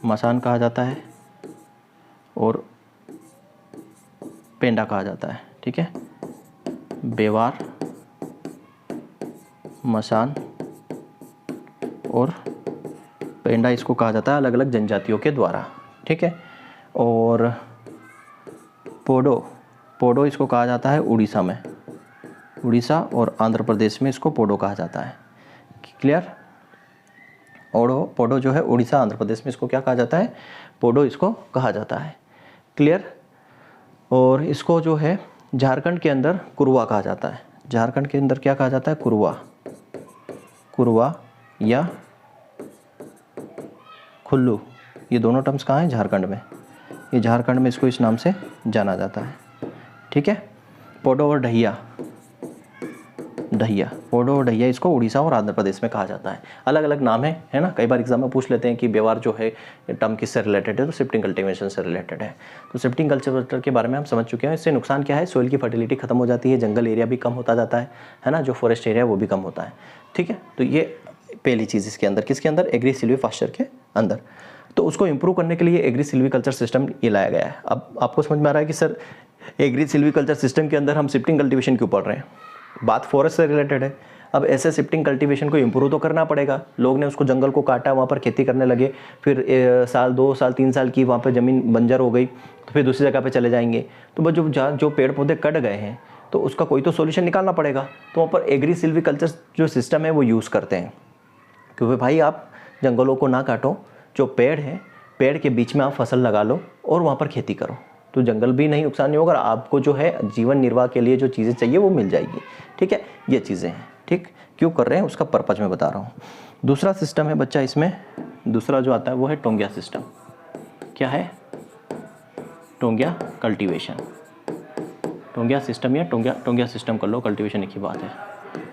मसान कहा जाता है और पेंडा कहा जाता है। ठीक है, बेवार, मसान और पेंडा इसको कहा जाता है अलग अलग जनजातियों के द्वारा। ठीक है, और पोडो इसको कहा जाता है उड़ीसा में, उड़ीसा और आंध्र प्रदेश में इसको पोडो कहा जाता है। क्लियर। पोडो जो है उड़ीसा आंध्र प्रदेश में इसको क्या कहा जाता है, पोडो इसको कहा जाता है। क्लियर। और इसको जो है झारखंड के अंदर कुरुआ कहा जाता है। झारखंड के अंदर क्या कहा जाता है, कुरुआ या खुल्लू, ये दोनों टर्म्स कहाँ हैं, झारखंड में। ये झारखंड में इसको इस नाम से जाना जाता है। ठीक है। पोडो और ढहिया, पोडो और ढहिया इसको उड़ीसा और आंध्र प्रदेश में कहा जाता है। अलग अलग नाम है ना। कई बार एग्जाम में पूछ लेते हैं कि व्यवहार जो है टर्म किससे रिलेटेड है, तो शिफ्टिंग कल्टीवेशन से रिलेटेड है। तो शिफ्टिंग कल्टीवेटर के बारे में हम समझ चुके हैं। इससे नुकसान क्या है, सोइल की फर्टिलिटी खत्म हो जाती है, जंगल एरिया भी कम होता जाता है ना, जो फॉरेस्ट एरिया वो भी कम होता है। ठीक है। तो ये पहली चीज़ इसके अंदर, किसके अंदर, एग्री सिल्वीपास्चर के अंदर। तो उसको इम्प्रूव करने के लिए एग्री सिल्वीकल्चर सिस्टम ये लाया गया है। अब आपको समझ में आ रहा है कि सर एग्री सिल्वीकल्चर सिस्टम के अंदर हम शिफ्टिंग कल्टीवेशन क्यों पढ़ रहे हैं, बात फॉरेस्ट से रिलेटेड है। अब ऐसे शिफ्टिंग कल्टीवेशन को इम्प्रूव तो करना पड़ेगा। लोग ने उसको जंगल को काटा, वहाँ पर खेती करने लगे, फिर साल 2 साल 3 साल की वहाँ पर ज़मीन बंजर हो गई, तो फिर दूसरी जगह पे चले जाएंगे। तो बस जो पेड़ पौधे कट गए हैं तो उसका कोई तो सॉल्यूशन निकालना पड़ेगा। तो वहाँ पर एग्री सिल्वीकल्चर जो सिस्टम है वो यूज़ करते हैं, क्योंकि भाई आप जंगलों को ना काटो, जो पेड़ है पेड़ के बीच में आप फसल लगा लो और वहाँ पर खेती करो, तो जंगल भी नहीं नुकसान नहीं होगा, आपको जो है जीवन निर्वाह के लिए जो चीज़ें चाहिए वो मिल जाएगी। ठीक है। ये चीज़ें हैं। ठीक, क्यों कर रहे हैं उसका पर्पज मैं बता रहा हूँ। दूसरा सिस्टम है बच्चा, इसमें दूसरा जो आता है वो है टोंगिया सिस्टम। क्या है, टोंगिया कल्टीवेशन। टोंगिया सिस्टम या टोंगिया सिस्टम कर लो, कल्टीवेशन एक ही बात है।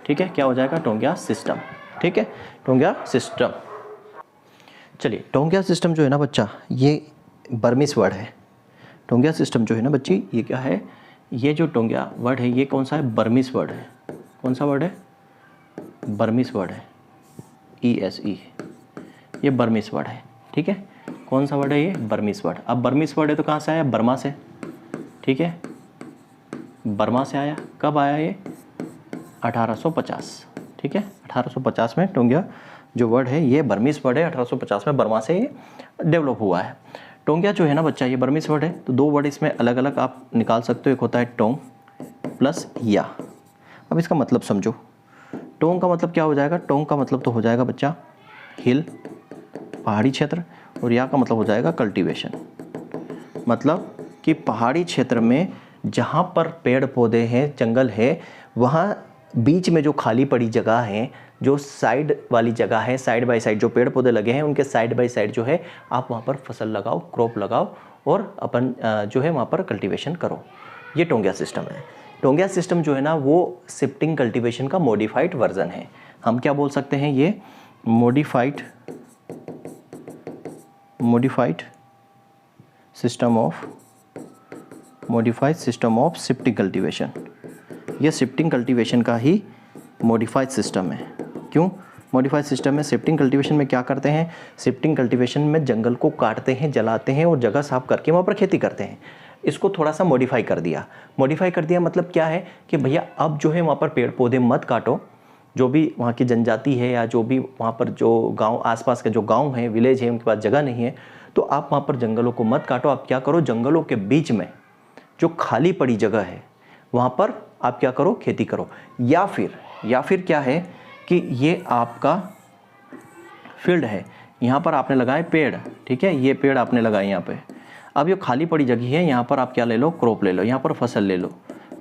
ठीक है। क्या हो जाएगा, टोंगिया सिस्टम। ठीक है, टोंगिया सिस्टम। चलिए, टोंगिया सिस्टम जो है ना बच्चा, ये बर्मीज वर्ड है। टोंगिया सिस्टम जो है ना बच्ची, ये क्या है, ये जो टोंगिया वर्ड है ये कौन सा है, बर्मीज वर्ड है। कौन सा वर्ड है, बर्मीज वर्ड है, ESE, ये बर्मीज वर्ड है। ठीक है। कौन सा वर्ड है ये, बर्मीज वर्ड। अब बर्मीज वर्ड है तो कहाँ से आया, बर्मा से। ठीक है, बर्मा से आया। कब आया ये, 1850। ठीक है, 1850 में टोंगिया जो वर्ड है ये बर्मीज वर्ड है, 1850 में बर्मा से ये डेवलप हुआ है। टोंगिया जो है ना बच्चा, ये बर्मीज वर्ड है, तो 2 वर्ड इसमें अलग अलग आप निकाल सकते हो। एक होता है टोंग प्लस या। अब इसका मतलब समझो। टोंग का मतलब क्या हो जाएगा, टोंग का मतलब तो हो जाएगा बच्चा हिल, पहाड़ी क्षेत्र, और या का मतलब हो जाएगा कल्टीवेशन। मतलब कि पहाड़ी क्षेत्र में जहाँ पर पेड़ पौधे हैं, जंगल है, वहाँ बीच में जो खाली पड़ी जगह है, जो साइड वाली जगह है, साइड बाय साइड जो पेड़ पौधे लगे हैं उनके साइड बाय साइड जो है आप वहाँ पर फसल लगाओ, क्रॉप लगाओ और अपन जो है वहाँ पर कल्टीवेशन करो। ये टोंगिया सिस्टम है। टोंगिया सिस्टम जो है ना वो शिफ्टिंग कल्टीवेशन का मॉडिफाइड वर्जन है। हम क्या बोल सकते हैं, ये modified system of shifting cultivation. ये शिफ्टिंग कल्टीवेशन का ही मॉडिफाइड सिस्टम है। क्यों मॉडिफाइड सिस्टम है, शिफ्टिंग कल्टीवेशन में क्या करते हैं, शिफ्टिंग कल्टीवेशन में जंगल को काटते हैं, जलाते हैं और जगह साफ करके वहाँ पर खेती करते हैं। इसको थोड़ा सा मॉडिफाई कर दिया। मतलब क्या है कि भैया अब जो है वहाँ पर पेड़ पौधे मत काटो, जो भी वहाँ की जनजाति है या जो भी वहाँ पर जो गांव आसपास के जो गांव हैं, विलेज है, उनके पास जगह नहीं है, तो आप वहाँ पर जंगलों को मत काटो। आप क्या करो, जंगलों के बीच में जो खाली पड़ी जगह है वहाँ पर आप क्या करो, खेती करो। या फिर क्या है कि ये आपका फील्ड है, यहाँ पर आपने लगाए पेड़। ठीक है, ये पेड़ आपने लगाए यहाँ पे। अब ये खाली पड़ी जगह है, यहाँ पर आप क्या ले लो, क्रॉप ले लो, यहाँ पर फसल ले लो।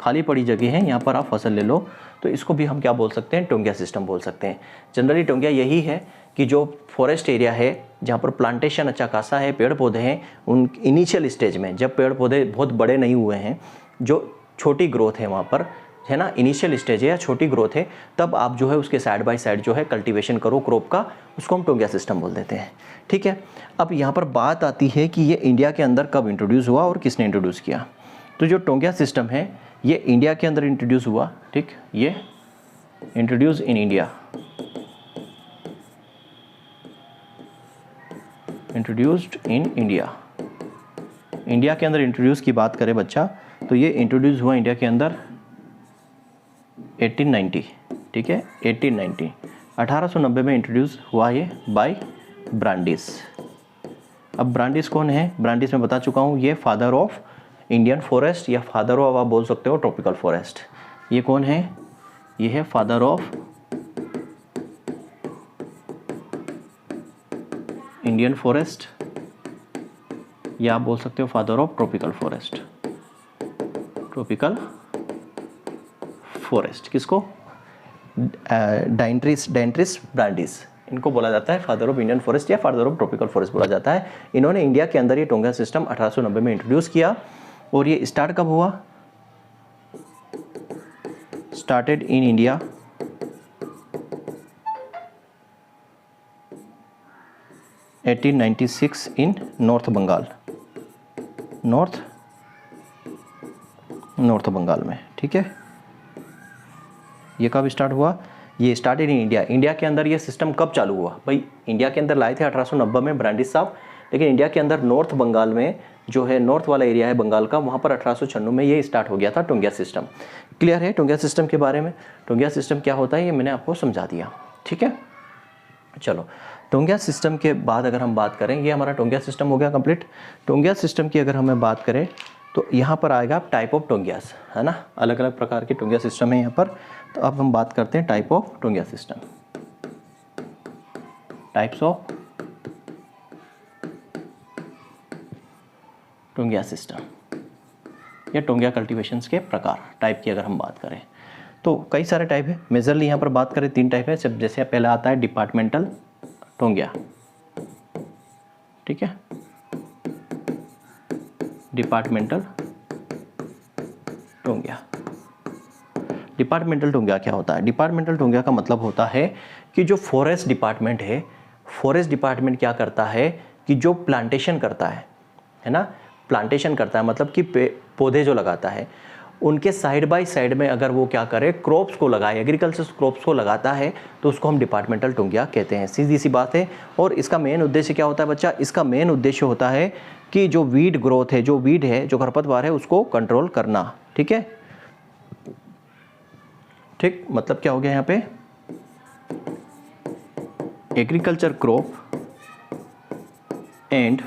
खाली पड़ी जगह है, यहाँ पर आप फसल ले लो। तो इसको भी हम क्या बोल सकते हैं, टोंगिया सिस्टम बोल सकते हैं। जनरली टोंगिया यही है कि जो फॉरेस्ट एरिया है जहाँ पर प्लांटेशन अच्छा खासा है, पेड़ पौधे हैं, उन इनिशियल स्टेज में जब पेड़ पौधे बहुत बड़े नहीं हुए हैं, जो छोटी ग्रोथ है वहाँ पर, है ना, इनिशियल स्टेज है या छोटी ग्रोथ है, तब आप जो है उसके साइड बाय साइड जो है कल्टीवेशन करो क्रॉप का, उसको हम टोंगिया सिस्टम बोल देते हैं। ठीक है। अब यहाँ पर बात आती है कि ये इंडिया के अंदर कब इंट्रोड्यूस हुआ और किसने इंट्रोड्यूस किया। तो जो टोंगिया सिस्टम है ये इंडिया के अंदर इंट्रोड्यूस हुआ। ठीक, ये introduce in India, introduced in India. India के अंदर इंट्रोड्यूस की बात करें बच्चा, तो ये इंट्रोड्यूस हुआ इंडिया के अंदर 1890। ठीक है, 1890 में इंट्रोड्यूस हुआ ये बाय ब्रांडिस। अब ब्रांडिस कौन है, ब्रांडिस मैं बता चुका हूँ, ये फादर ऑफ इंडियन फॉरेस्ट या फादर ऑफ आप बोल सकते हो ट्रॉपिकल फॉरेस्ट। ये कौन है, ये है फादर ऑफ इंडियन फॉरेस्ट, या आप बोल सकते हो father of tropical forest. Tropical forest किसको? डाइंट्रिस ब्रांडिस, इनको बोला जाता है फादर ऑफ इंडियन फॉरेस्ट या फादर ऑफ ट्रॉपिकल फॉरेस्ट बोला जाता है। इन्होंने इंडिया के अंदर ये टोंगा सिस्टम 1890 में इंट्रोड्यूस किया। और ये स्टार्ट कब हुआ? Started in India (1896) in North Bengal, North Bengal में। ठीक है, ये कब स्टार्ट हुआ? ये स्टार्टेड इन इंडिया। इंडिया के अंदर ये सिस्टम कब चालू हुआ? भाई इंडिया के अंदर लाए थे 1890 में ब्रांडिस साहब, लेकिन इंडिया के अंदर नॉर्थ बंगाल में जो है नॉर्थ वाला एरिया है बंगाल का, वहाँ पर 1896 में ये स्टार्ट हो गया था टोंगिया सिस्टम। क्लियर है टोंगिया सिस्टम के बारे में? टोंगिया सिस्टम क्या होता है ये मैंने आपको समझा दिया। ठीक है, चलो टोंगिया सिस्टम के बाद अगर हम बात करें, ये हमारा टोंगिया सिस्टम हो गया कंप्लीट। टोंगिया सिस्टम की अगर हमें बात करें तो यहाँ पर आएगा टाइप ऑफ टोंगियास, है ना, अलग अलग प्रकार के टोंगिया सिस्टम है यहाँ पर। तो अब हम बात करते हैं type of taungya system, types of taungya system या टोंगिया कल्टीवेशंस के प्रकार, टाइप की अगर हम बात करें तो कई सारे टाइप है। मेजरली यहाँ पर बात करें 3 टाइप है। सब जैसे पहला आता है डिपार्टमेंटल टोंगिया। ठीक है, डिपार्टमेंटल टोंगिया। डिपार्टमेंटल टोंगिया क्या होता है? डिपार्टमेंटल टोंगिया का मतलब होता है कि जो फॉरेस्ट डिपार्टमेंट है, फॉरेस्ट डिपार्टमेंट क्या करता है कि जो प्लांटेशन करता है ना, प्लांटेशन करता है मतलब कि पौधे जो लगाता है, उनके साइड बाय साइड में अगर वो क्या करे, क्रॉप्स को लगाए, एग्रीकल्चर क्रॉप्स को लगाता है, तो उसको हम डिपार्टमेंटल टोंगिया कहते हैं। सीधी सी बात है। और इसका मेन उद्देश्य क्या होता है बच्चा? इसका मेन उद्देश्य होता है कि जो वीड ग्रोथ है, जो वीड है, जो खरपतवार है, उसको कंट्रोल करना। ठीक है, ठीक, मतलब क्या हो गया यहाँ पे? Agriculture crop and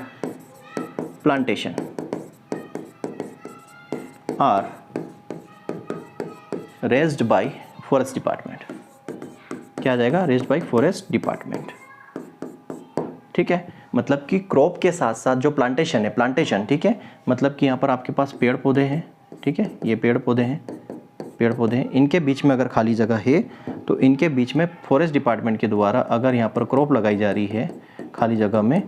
plantation are raised by forest department. क्या आ जाएगा? Raised by forest department. ठीक है, मतलब कि क्रॉप के साथ साथ जो प्लांटेशन है, प्लांटेशन, ठीक है, मतलब कि यहाँ पर आपके पास पेड़ पौधे हैं। ठीक है, ये पेड़ पौधे हैं, इनके बीच में अगर खाली जगह है तो इनके बीच में फॉरेस्ट डिपार्टमेंट के द्वारा अगर यहाँ पर क्रॉप लगाई जा रही है, खाली जगह में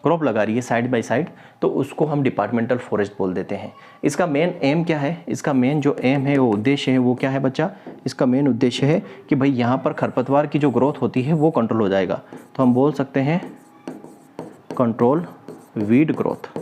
क्रॉप लगा रही है साइड बाय साइड, तो उसको हम डिपार्टमेंटल फॉरेस्ट बोल देते हैं। इसका मेन एम क्या है? इसका मेन जो एम है, वो उद्देश्य है, वो क्या है बच्चा? इसका मेन उद्देश्य है कि भाई यहाँ पर खरपतवार की जो ग्रोथ होती है वो कंट्रोल हो जाएगा। तो हम बोल सकते हैं कंट्रोल वीड ग्रोथ।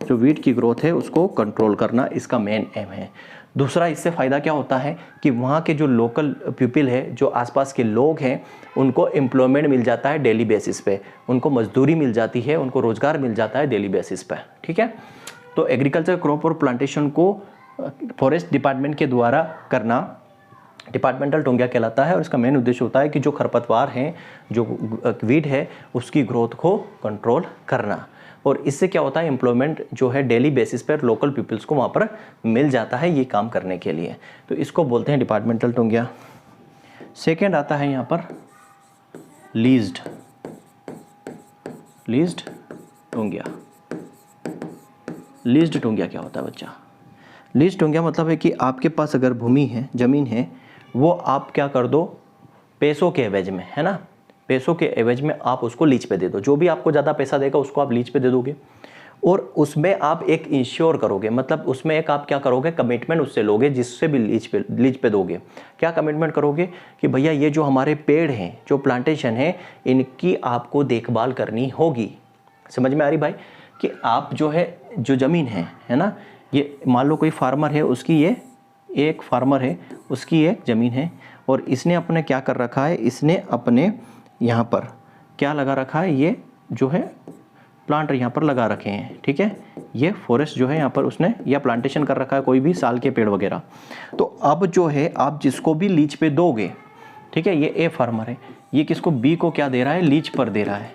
जो वीड की ग्रोथ है उसको कंट्रोल करना इसका मेन एम है। दूसरा, इससे फ़ायदा क्या होता है कि वहाँ के जो लोकल पीपल है, जो आसपास के लोग हैं, उनको एम्प्लॉयमेंट मिल जाता है डेली बेसिस पे, उनको मजदूरी मिल जाती है, उनको रोज़गार मिल जाता है डेली बेसिस पे। ठीक है, तो एग्रीकल्चर क्रॉप और प्लांटेशन को फॉरेस्ट डिपार्टमेंट के द्वारा करना डिपार्टमेंटल टोंगिया कहलाता है। और इसका मेन उद्देश्य होता है कि जो खरपतवार हैं, जो वीड है, उसकी ग्रोथ को कंट्रोल करना। और इससे क्या होता है? एम्प्लॉयमेंट जो है डेली बेसिस पर लोकल पीपल्स को वहाँ पर मिल जाता है ये काम करने के लिए। तो इसको बोलते हैं डिपार्टमेंटल टोंगिया। सेकेंड आता है यहाँ पर लीज्ड टोंगिया। लीज्ड टोंगिया क्या होता है बच्चा? लीज्ड टोंगिया मतलब है कि आपके पास अगर भूमि है, ज़मीन है, वो आप क्या कर दो, पैसों के एवज में, है ना, पैसों के एवज में आप उसको लीज पे दे दो। जो भी आपको ज़्यादा पैसा देगा उसको आप लीज पे दे दोगे, और उसमें आप एक इंश्योर करोगे, मतलब उसमें एक आप क्या करोगे, कमिटमेंट उससे लोगे, जिससे भी लीज पे दोगे। क्या कमिटमेंट करोगे कि भैया ये जो हमारे पेड़ हैं, जो प्लांटेशन है, इनकी आपको देखभाल करनी होगी। समझ में आ रही भाई? कि आप जो है, जो ज़मीन है ना, ये मान लो कोई फार्मर है, उसकी ये एक फार्मर है, उसकी एक ज़मीन है, और इसने अपने क्या कर रखा है, इसने अपने यहाँ पर क्या लगा रखा है, ये जो है प्लांट यहाँ पर लगा रखे हैं। ठीक है, ये फॉरेस्ट जो है यहाँ पर उसने या प्लांटेशन कर रखा है, कोई भी साल के पेड़ वगैरह। तो अब जो है आप जिसको भी लीज पे दोगे, ठीक है, ये ए फार्मर है, ये किसको, बी को क्या दे रहा है, लीज पर दे रहा है।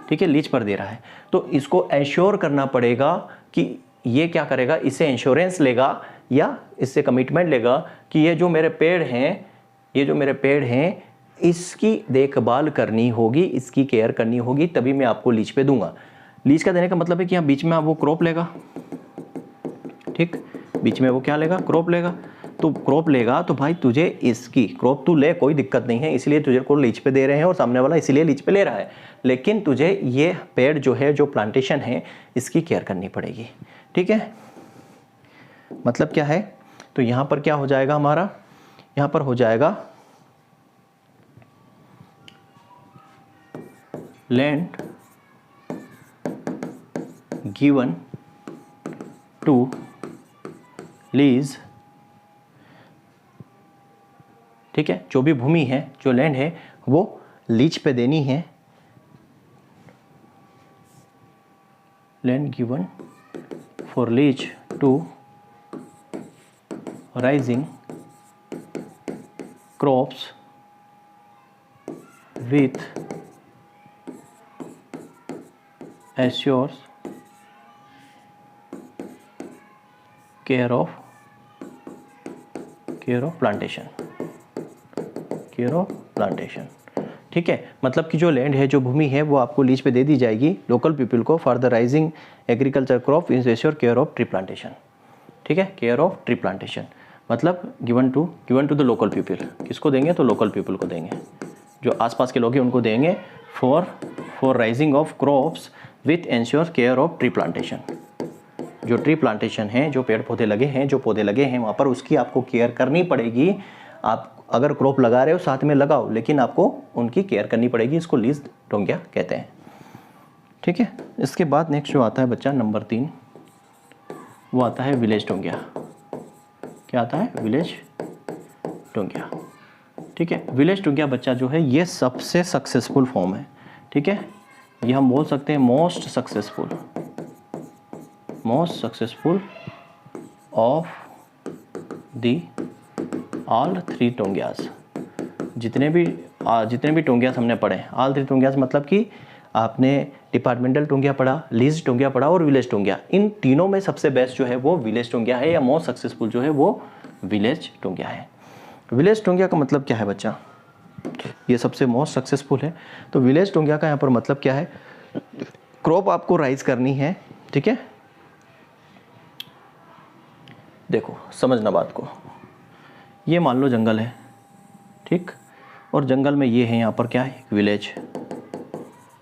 ठीक है, लीज पर दे रहा है, तो इसको एश्योर करना पड़ेगा कि ये क्या करेगा, इससे इंश्योरेंस लेगा या इससे कमिटमेंट लेगा कि ये जो मेरे पेड़ हैं, इसकी देखभाल करनी होगी, इसकी केयर करनी होगी, तभी मैं आपको लीज पे दूंगा। लीज का देने का मतलब है कि यहाँ बीच में आप वो क्रॉप लेगा, ठीक, बीच में वो क्या लेगा, क्रॉप लेगा। तो क्रॉप लेगा तो भाई तुझे इसकी क्रॉप तू ले, कोई दिक्कत नहीं है, इसलिए तुझे को लीज पे दे रहे हैं और सामने वाला इसलिए लीज पे ले रहा है, लेकिन तुझे ये पेड़ जो है, जो प्लांटेशन है, इसकी केयर करनी पड़ेगी, ठीक है। मतलब क्या है, तो यहाँ पर क्या हो जाएगा हमारा, यहाँ पर हो जाएगा लैंड गिवन टू लीज, ठीक है, जो भी भूमि है, जो लैंड है, वो लीज पे देनी है, land given for lease to raising crops with assures care of plantation, care of plantation, ठीक है। मतलब कि जो लैंड है, जो भूमि है, वो आपको लीज पे दे दी जाएगी लोकल पीपल को for the raising agriculture crop in assure care of tree plantation, ठीक है, केयर ऑफ ट्री प्लांटेशन। मतलब given to the local people, किसको देंगे, तो लोकल पीपल को देंगे, जो आसपास के लोग हैं उनको देंगे, for rising of crops with ensure care of tree plantation. जो ट्री प्लांटेशन है, जो पेड़ पौधे लगे हैं, जो पौधे लगे हैं वहाँ पर उसकी आपको केयर करनी पड़ेगी। आप अगर क्रॉप लगा रहे हो साथ में लगाओ, लेकिन आपको उनकी केयर करनी पड़ेगी, इसको लीज टोंगिया कहते हैं, ठीक है। इसके बाद नेक्स्ट जो आता है बच्चा नंबर 3, वो आता है विलेज टोंगिया। क्या आता है, विलेज टोंगिया, ठीक है। विलेज टोंगिया बच्चा जो है, ये सबसे सक्सेसफुल फॉर्म है, ठीक है। ये हम बोल सकते हैं most successful of the all 3 टोंगियाज। जितने भी टोंगियाज हमने पढ़े, ऑल 3 टोंगियाज मतलब कि आपने डिपार्टमेंटल टोंगिया पढ़ा, लीज टोंगिया पढ़ा और विलेज टोंगिया। इन तीनों में सबसे बेस्ट जो है वो विलेज टोंगिया है, या मोस्ट सक्सेसफुल जो है वो विलेज टोंगिया है। विलेज टोंगिया का मतलब क्या है बच्चा, ये सबसे मोस्ट सक्सेसफुल है। तो विलेज टोंगिया का यहाँ पर मतलब क्या है, क्रॉप आपको राइज करनी है, ठीक है। देखो समझना बात को, ये मान लो जंगल है, ठीक, और जंगल में ये है यहाँ पर क्या है, विलेज,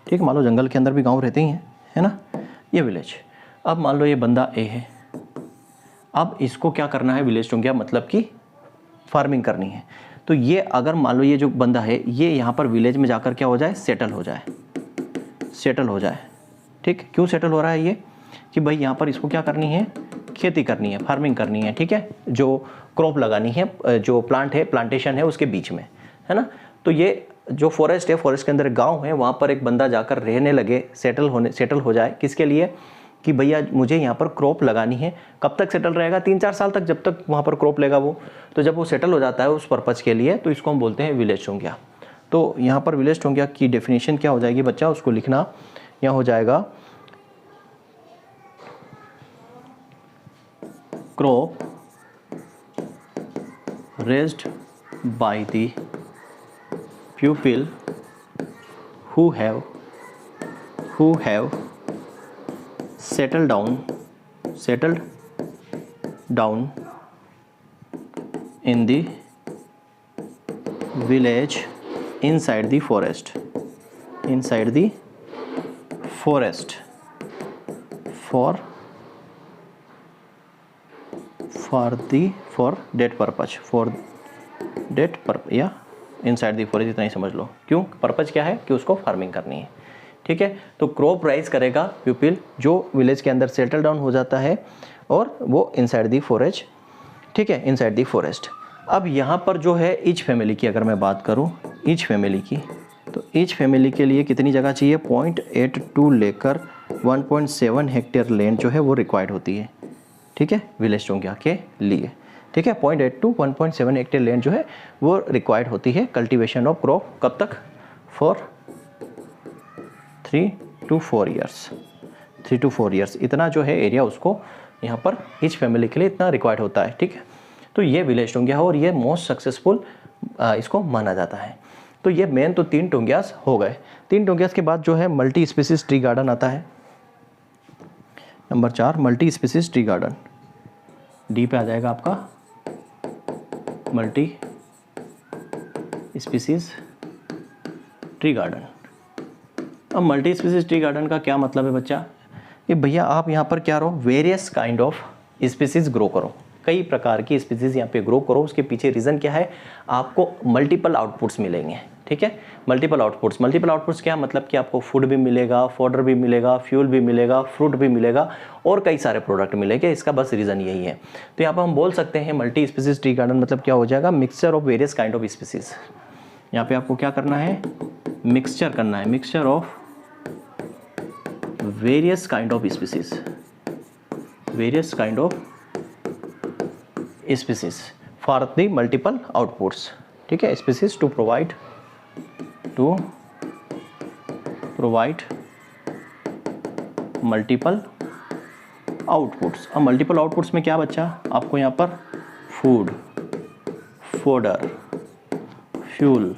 ठीक। मान लो जंगल के अंदर भी गांव रहते ही हैं, है ना, ये विलेज। अब मान लो ये बंदा ए है, अब इसको क्या करना है, विलेज टोंगिया मतलब कि फार्मिंग करनी है। तो ये अगर मान लो ये जो बंदा है, ये यहाँ पर विलेज में जाकर क्या हो जाए, सेटल हो जाए, ठीक। क्यों सेटल हो रहा है ये, कि भाई यहाँ पर इसको क्या करनी है, खेती करनी है, फार्मिंग करनी है, ठीक है, जो क्रॉप लगानी है, जो प्लांटेशन है उसके बीच में, है ना। तो ये जो फॉरेस्ट है, फॉरेस्ट के अंदर गांव है, वहाँ पर एक बंदा जाकर रहने लगे, सेटल हो जाए, किसके लिए, कि भैया मुझे यहाँ पर क्रॉप लगानी है। कब तक सेटल रहेगा, 3-4 साल तक, जब तक वहाँ पर क्रॉप लेगा वो। तो जब वो सेटल हो जाता है उस पर्पज़ के लिए, तो इसको हम बोलते हैं विलेज टोंगिया। तो यहाँ पर विलेज टोंगिया की डेफिनेशन क्या हो जाएगी बच्चा, उसको लिखना, यहाँ हो जाएगा crop raised by the people who have settled down in the village inside the forest for that purpose या इनसाइड दी फॉरेस्ट, इतना ही समझ लो। क्यों, पर्पज क्या है, कि उसको फार्मिंग करनी है, ठीक है। तो क्रॉप राइज करेगा पीपल जो विलेज के अंदर सेटल डाउन हो जाता है, और वो इनसाइड दी फॉरेस्ट, ठीक है, इनसाइड दी फॉरेस्ट। अब यहाँ पर जो है ईच फैमिली की अगर मैं बात करूँ, ईच फैमिली की, तो ईच फैमिली के लिए कितनी जगह चाहिए, 0.82 लेकर 1.7 हेक्टेयर लैंड जो है वो रिक्वायर्ड होती है, ठीक है, विलेज टोंगिया के लिए, ठीक है। 0.82 1.7 हेक्टेयर लैंड जो है वो रिक्वायर्ड होती है कल्टीवेशन ऑफ क्रॉप, कब तक, फॉर 3 to 4 ईयर्स, इतना जो है एरिया उसको यहाँ पर ईच फैमिली के लिए इतना रिक्वायर्ड होता है, ठीक है। तो ये विलेज टोंगिया है और ये मोस्ट सक्सेसफुल इसको माना जाता है। तो ये मेन तो 3 टोंगियास हो गए। 3 टोंगियास के बाद जो है मल्टी स्पीसीज ट्री गार्डन आता है। Number 4 multi species tree garden, D पे आ जाएगा आपका मल्टी स्पीसीज ट्री गार्डन। अब मल्टी स्पीसीज ट्री गार्डन का क्या मतलब है बच्चा, कि भैया आप यहाँ पर क्या करो, various kind of species grow करो, कई प्रकार की स्पीसीज यहाँ पे ग्रो करो। उसके पीछे रीज़न क्या है, आपको मल्टीपल आउटपुट्स मिलेंगे। ठीक है, मल्टीपल आउटपुट्स क्या मतलब कि आपको फूड भी मिलेगा, फॉडर भी मिलेगा, फ्यूल भी मिलेगा, फ्रूट भी मिलेगा और कई सारे प्रोडक्ट मिलेंगे। इसका बस रीज़न यही है। तो यहाँ पर हम बोल सकते हैं मल्टी स्पीसीज ट्री गार्डन मतलब क्या हो जाएगा, mixture of various kind of species. यहाँ पे आपको क्या करना है, मिक्सचर करना है, mixture of various kind of species, various kind of species for the multiple outputs. ठीक है, species to provide multiple outputs. अब मल्टीपल आउटपुट्स में क्या बच्चा, आपको यहाँ पर food, fodder, fuel,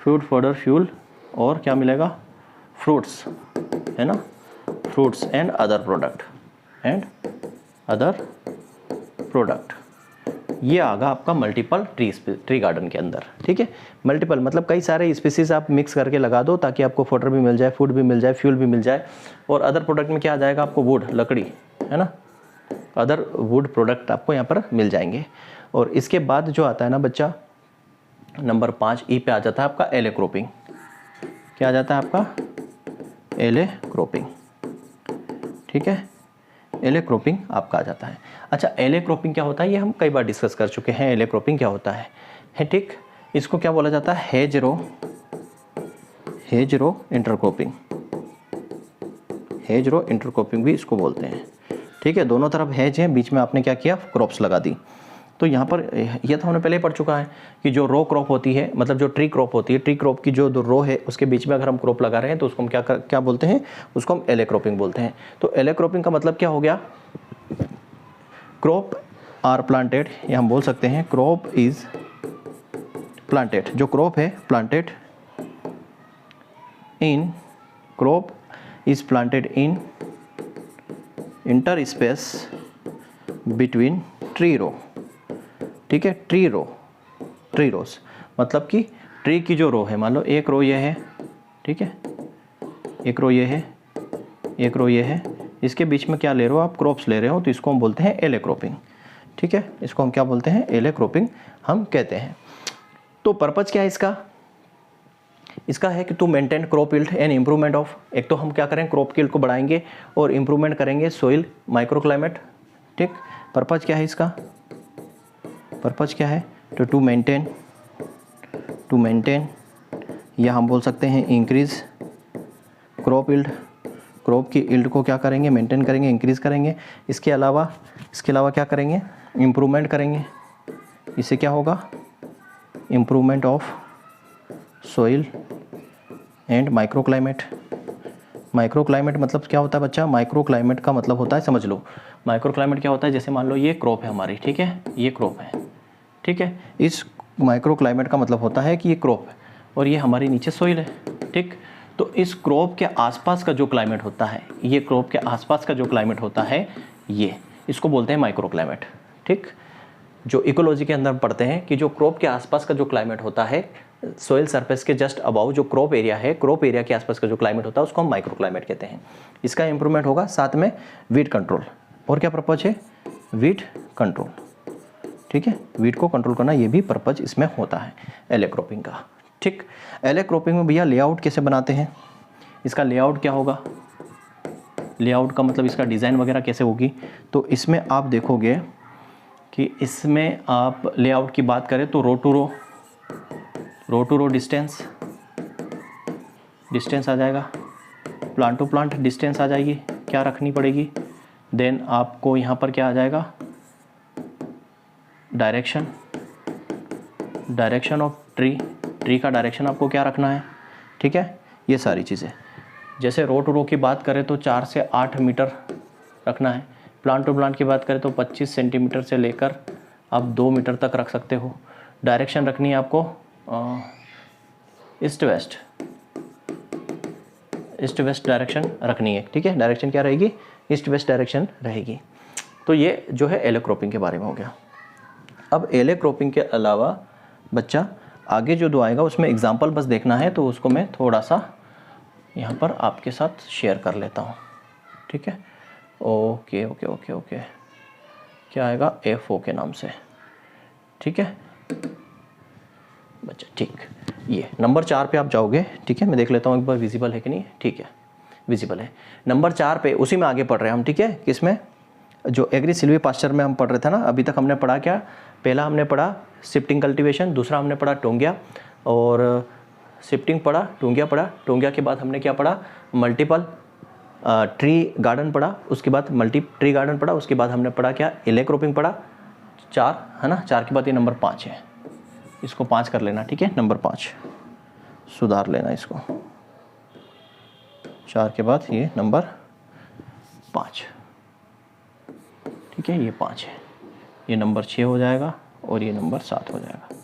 fodder, fuel और क्या मिलेगा, फ्रूट्स, है ना, फ्रूट्स एंड अदर प्रोडक्ट। ये आगा आपका मल्टीपल ट्री गार्डन के अंदर। ठीक है, मल्टीपल मतलब कई सारे स्पीसीज आप मिक्स करके लगा दो ताकि आपको फोडर भी मिल जाए, फूड भी मिल जाए, फ्यूल भी मिल जाए और अदर प्रोडक्ट में क्या आ जाएगा, आपको वुड, लकड़ी, है ना, अदर वुड प्रोडक्ट आपको यहाँ पर मिल जाएंगे। और इसके बाद जो आता है ना बच्चा, नंबर 5 ई पे आ जाता है आपका एले क्रॉपिंग। क्या आ जाता है आपका, एले क्रॉपिंग। ठीक है, एले क्रॉपिंग आपका आ जाता है। अच्छा, एले क्रॉपिंग क्या होता है, ये हम कई बार डिस्कस कर चुके हैं। एले क्रॉपिंग क्या होता है ठीक, इसको क्या बोला जाता है, हेज रो इंटरक्रॉपिंग, हेज रो इंटरक्रॉपिंग भी इसको बोलते हैं। ठीक है, दोनों तरफ हेज है, बीच में आपने क्या किया, क्रॉप्स लगा दी। तो यहाँ पर यह तो हमने पहले ही पढ़ चुका है कि जो रो क्रॉप होती है, मतलब जो ट्री क्रॉप होती है, ट्री क्रॉप की जो रो है उसके बीच में अगर हम क्रॉप लगा रहे हैं तो उसको हम क्या बोलते हैं, उसको हम एले क्रॉपिंग बोलते हैं। तो एले क्रॉपिंग का मतलब क्या हो गया, क्रॉप आर प्लांटेड, या हम बोल सकते हैं क्रॉप इज प्लांटेड। जो क्रॉप है planted in, crop is planted in inter space between tree row. ठीक है, ट्री रोज मतलब कि ट्री की जो रो है, मान लो एक रो ये है, ठीक है, एक रो ये है, एक रो ये है, इसके बीच में क्या ले रहे हो आप, क्रॉप्स ले रहे हो, तो इसको हम बोलते हैं एले क्रॉपिंग। ठीक है, इसको हम क्या बोलते हैं, एले क्रॉपिंग हम कहते हैं। तो पर्पज क्या है इसका है कि to maintain crop yield and improvement of, एक तो हम क्या करें, क्रॉप यील्ड को बढ़ाएंगे और इंप्रूवमेंट करेंगे सोइल माइक्रोक्लाइमेट। ठीक, पर्पज क्या है इसका, पर्पज क्या है, तो टू मेंटेन या हम बोल सकते हैं इंक्रीज क्रॉप यील्ड, क्रॉप की यील्ड को क्या करेंगे, मेंटेन करेंगे, इंक्रीज करेंगे। इसके अलावा क्या करेंगे, इम्प्रूवमेंट करेंगे। इससे क्या होगा, improvement of soil and microclimate. Microclimate मतलब क्या होता है बच्चा, माइक्रोक्लाइमेट का मतलब होता है, समझ लो माइक्रोक्लाइमेट क्या होता है, जैसे मान लो ये क्रॉप है हमारी, ठीक है, ये क्रॉप है, ठीक है, इस माइक्रोक्लाइमेट का मतलब होता है कि ये क्रॉप है और ये हमारी नीचे सोइल है। ठीक, तो इस क्रॉप के आसपास का जो क्लाइमेट होता है, ये क्रॉप के आसपास का जो क्लाइमेट होता है, ये इसको बोलते हैं माइक्रोक्लाइमेट। ठीक, जो इकोलॉजी के अंदर पढ़ते हैं कि जो क्रॉप के आसपास का जो क्लाइमेट होता है, सोइल सरफेस के जस्ट अबाउ जो क्रॉप एरिया है, क्रॉप एरिया के आसपास का जो क्लाइमेट होता है उसको हम माइक्रोक्लाइमेट कहते हैं। इसका इंप्रूवमेंट होगा, साथ में वीट कंट्रोल। और क्या पर्पज है, वीट कंट्रोल। ठीक है, वीट को कंट्रोल करना, ये भी पर्पज इसमें होता है एले क्रॉपिंग का। ठीक, एले क्रॉपिंग में भैया लेआउट कैसे बनाते हैं, इसका लेआउट क्या होगा, लेआउट का मतलब इसका डिज़ाइन वगैरह कैसे होगी। तो इसमें आप देखोगे कि इसमें आप लेआउट की बात करें तो रो टू रो डिस्टेंस आ जाएगा, प्लांट टू प्लांट डिस्टेंस आ जाएगी, क्या रखनी पड़ेगी। देन आपको यहाँ पर क्या आ जाएगा, डायरेक्शन ऑफ ट्री का डायरेक्शन आपको क्या रखना है। ठीक है, ये सारी चीज़ें, जैसे रो टू रो की बात करें तो 4 से 8 मीटर रखना है, प्लांट टू प्लांट की बात करें तो 25 सेंटीमीटर से लेकर आप 2 मीटर तक रख सकते हो। डायरेक्शन रखनी है आपको ईस्ट वेस्ट डायरेक्शन रखनी है, ठीक है। डायरेक्शन क्या रहेगी, ईस्ट वेस्ट डायरेक्शन रहेगी। तो ये जो है एले क्रॉपिंग के बारे में हो गया। अब एले क्रॉपिंग के अलावा बच्चा आगे जो दो आएगा उसमें एग्जाम्पल बस देखना है, तो उसको मैं थोड़ा सा यहाँ पर आपके साथ शेयर कर लेता हूँ, ठीक है। ओके ओके ओके ओके, क्या आएगा, FO के नाम से, ठीक है बच्चा, ठीक। ये नंबर 4 पे आप जाओगे, ठीक है। मैं देख लेता हूँ एक बार विजिबल है कि नहीं, ठीक है विजिबल है। नंबर 4 पे उसी में आगे पढ़ रहे हैं हम, ठीक है। किसमें, जो एग्री सिल्वी पास्चर में हम पढ़ रहे थे ना। अभी तक हमने पढ़ा क्या, पहला हमने पढ़ा शिफ्टिंग कल्टीवेशन, दूसरा हमने पढ़ा टोंगिया, और शिफ्टिंग पढ़ा, टोंगिया पढ़ा। टोंगिया के बाद हमने क्या पढ़ा, मल्टीपल ट्री गार्डन पढ़ा, उसके बाद मल्टी ट्री गार्डन पढ़ा, उसके बाद हमने पढ़ा क्या, एले क्रॉपिंग पढ़ा। 4 है ना, 4 के बाद ये नंबर 5 है, इसको 5 कर लेना, ठीक है। नंबर 5 सुधार लेना इसको, 4 के बाद ये नंबर 5, ठीक है। ये 5 है, ये नंबर 6 हो जाएगा और ये नंबर 7 हो जाएगा,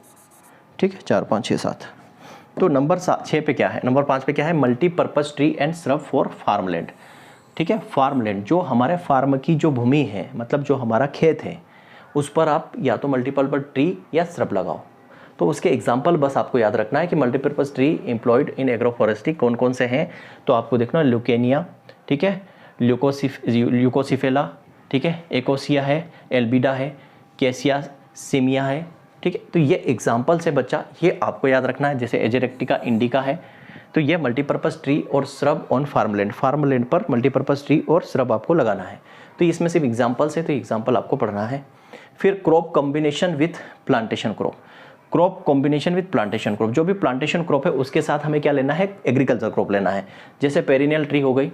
ठीक है। 4 5 6 7। तो नंबर 6 पे क्या है, नंबर 5 पे क्या है, multipurpose tree and shrub for farmland, ठीक है। फार्मलैंड, जो हमारे फार्म की जो भूमि है, मतलब जो हमारा खेत है, उस पर आप या तो मल्टीपर्पज़ ट्री या श्रब लगाओ। तो उसके एग्जाम्पल बस आपको याद रखना है कि multipurpose tree employed in agro forestry कौन कौन से हैं। तो आपको देखना, ल्यूकेनिया, ठीक है, ल्यूकोसिफेला, ठीक है, एकोसिया है, एल्बिडा है, कैसिया सिमिया है, ठीक है। तो ये एग्जाम्पल्स है बच्चा, ये आपको याद रखना है। जैसे एजेरेक्टिका इंडिका है, तो ये मल्टीपर्पज़ ट्री और श्रब ऑन फार्मलैंड, फार्मलैंड पर मल्टीपर्पज़ ट्री और श्रब आपको लगाना है। तो इसमें सिर्फ एग्जाम्पल्स है, तो एग्जाम्पल आपको पढ़ना है। फिर crop combination with plantation crop, crop combination with plantation crop, जो भी प्लांटेशन क्रॉप है उसके साथ हमें क्या लेना है, एग्रीकल्चर क्रॉप लेना है। जैसे पेरिनियल ट्री हो गई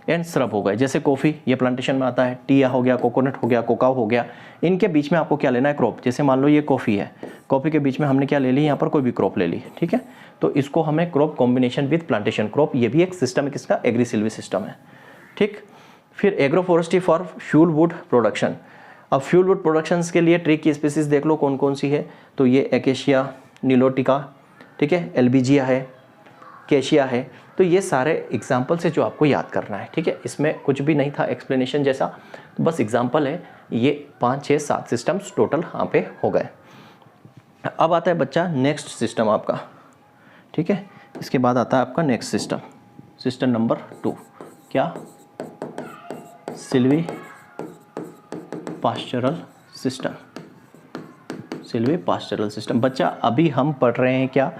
एंड श्रब हो गए, जैसे कॉफ़ी ये प्लांटेशन में आता है, टिया हो गया, कोकोनट हो गया, कोकाओ हो गया, इनके बीच में आपको क्या लेना है, क्रॉप। जैसे मान लो ये कॉफ़ी है, कॉफ़ी के बीच में हमने क्या ले ली, यहाँ पर कोई भी क्रॉप ले ली, ठीक है। तो इसको हमें crop combination with plantation crop, ये भी एक सिस्टम है, किसका, एग्री सिल्वी सिस्टम है, ठीक। फिर agro forestry for fuel wood production. अब फ्यूल वुड प्रोडक्शंस के लिए ट्री की स्पीसीज देख लो कौन कौन सी है। तो ये एकेशिया निलोटिका, ठीक है, एल्बिजिया है, कैशिया है। तो ये सारे एग्जाम्पल से जो आपको याद करना है, ठीक है। इसमें कुछ भी नहीं था एक्सप्लेनेशन जैसा, तो बस एग्जाम्पल है। ये 5 6 7 सिस्टम्स टोटल यहाँ पे हो गए। अब आता है बच्चा नेक्स्ट सिस्टम आपका, ठीक है। इसके बाद आता है आपका नेक्स्ट सिस्टम, सिस्टम नंबर 2, क्या, Silvi pastoral system, Silvi pastoral system. बच्चा अभी हम पढ़ रहे हैं क्या,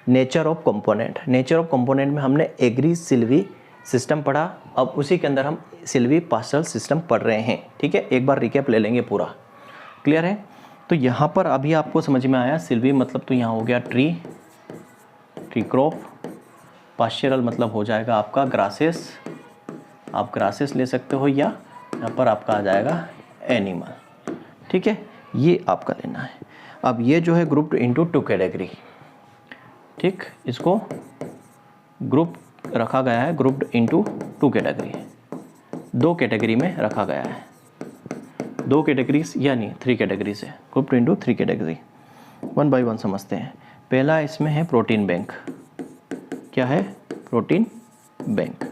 nature of component. Nature of component में हमने एग्री सिल्वी सिस्टम पढ़ा, अब उसी के अंदर हम सिल्वी पास्चरल सिस्टम पढ़ रहे हैं, ठीक है। एक बार रिकैप ले लेंगे, पूरा क्लियर है। तो यहाँ पर अभी आपको समझ में आया, सिल्वी मतलब तो यहाँ हो गया ट्री, ट्री क्रॉप, पास्चरल मतलब हो जाएगा आपका ग्रासेस, आप ग्रासेस ले सकते हो, या यहाँ पर आपका आ जाएगा एनिमल, ठीक है। ये आपका लेना है। अब ये जो है ग्रुप्ड इनटू 2 कैटेगरी, ठीक, इसको ग्रुप रखा गया है, ग्रुप्ड इनटू 2 कैटेगरी, 2 कैटेगरी में रखा गया है, 2 कैटेगरीज यानी 3 कैटेगरी से, ग्रुप्ड इनटू 3 कैटेगरी। 1 बाय 1 समझते हैं। पहला इसमें है प्रोटीन बैंक। क्या है, प्रोटीन बैंक।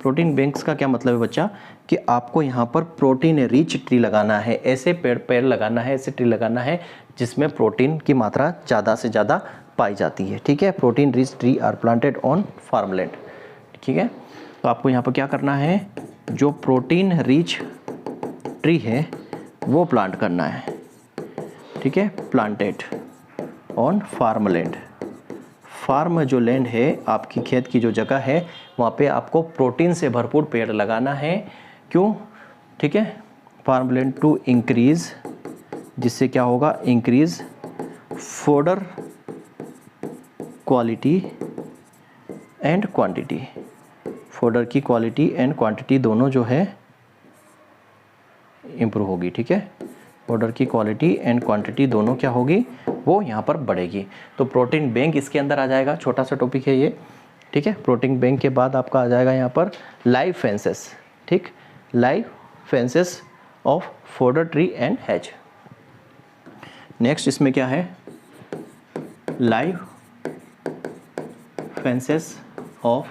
प्रोटीन बैंक्स का क्या मतलब है बच्चा, कि आपको यहाँ पर प्रोटीन रिच ट्री लगाना है, ऐसे पेड़ लगाना है, ऐसे ट्री लगाना है जिसमें प्रोटीन की मात्रा ज़्यादा से ज़्यादा पाई जाती है, ठीक है। Protein rich tree are planted on farmland, ठीक है। तो आपको यहाँ पर क्या करना है, जो प्रोटीन रिच ट्री है वो प्लांट करना है, ठीक है, प्लांटेड ऑन फार्मलैंड। फार्म जो लैंड है, आपकी खेत की जो जगह है, वहाँ पे आपको प्रोटीन से भरपूर पेड़ लगाना है। क्यों, ठीक है, फार्मलैंड टू इंक्रीज, जिससे क्या होगा, increase fodder quality and quantity. Fodder की क्वालिटी एंड क्वांटिटी दोनों जो है इम्प्रूव होगी, ठीक है। फोडर की क्वालिटी एंड क्वांटिटी दोनों क्या होगी, वो यहाँ पर बढ़ेगी। तो प्रोटीन बैंक इसके अंदर आ जाएगा, छोटा सा टॉपिक है ये, ठीक है। प्रोटीन बैंक के बाद आपका आ जाएगा यहाँ पर लाइव फेंसेस, ठीक, live fences of fodder tree and has. Next इसमें क्या है, live fences of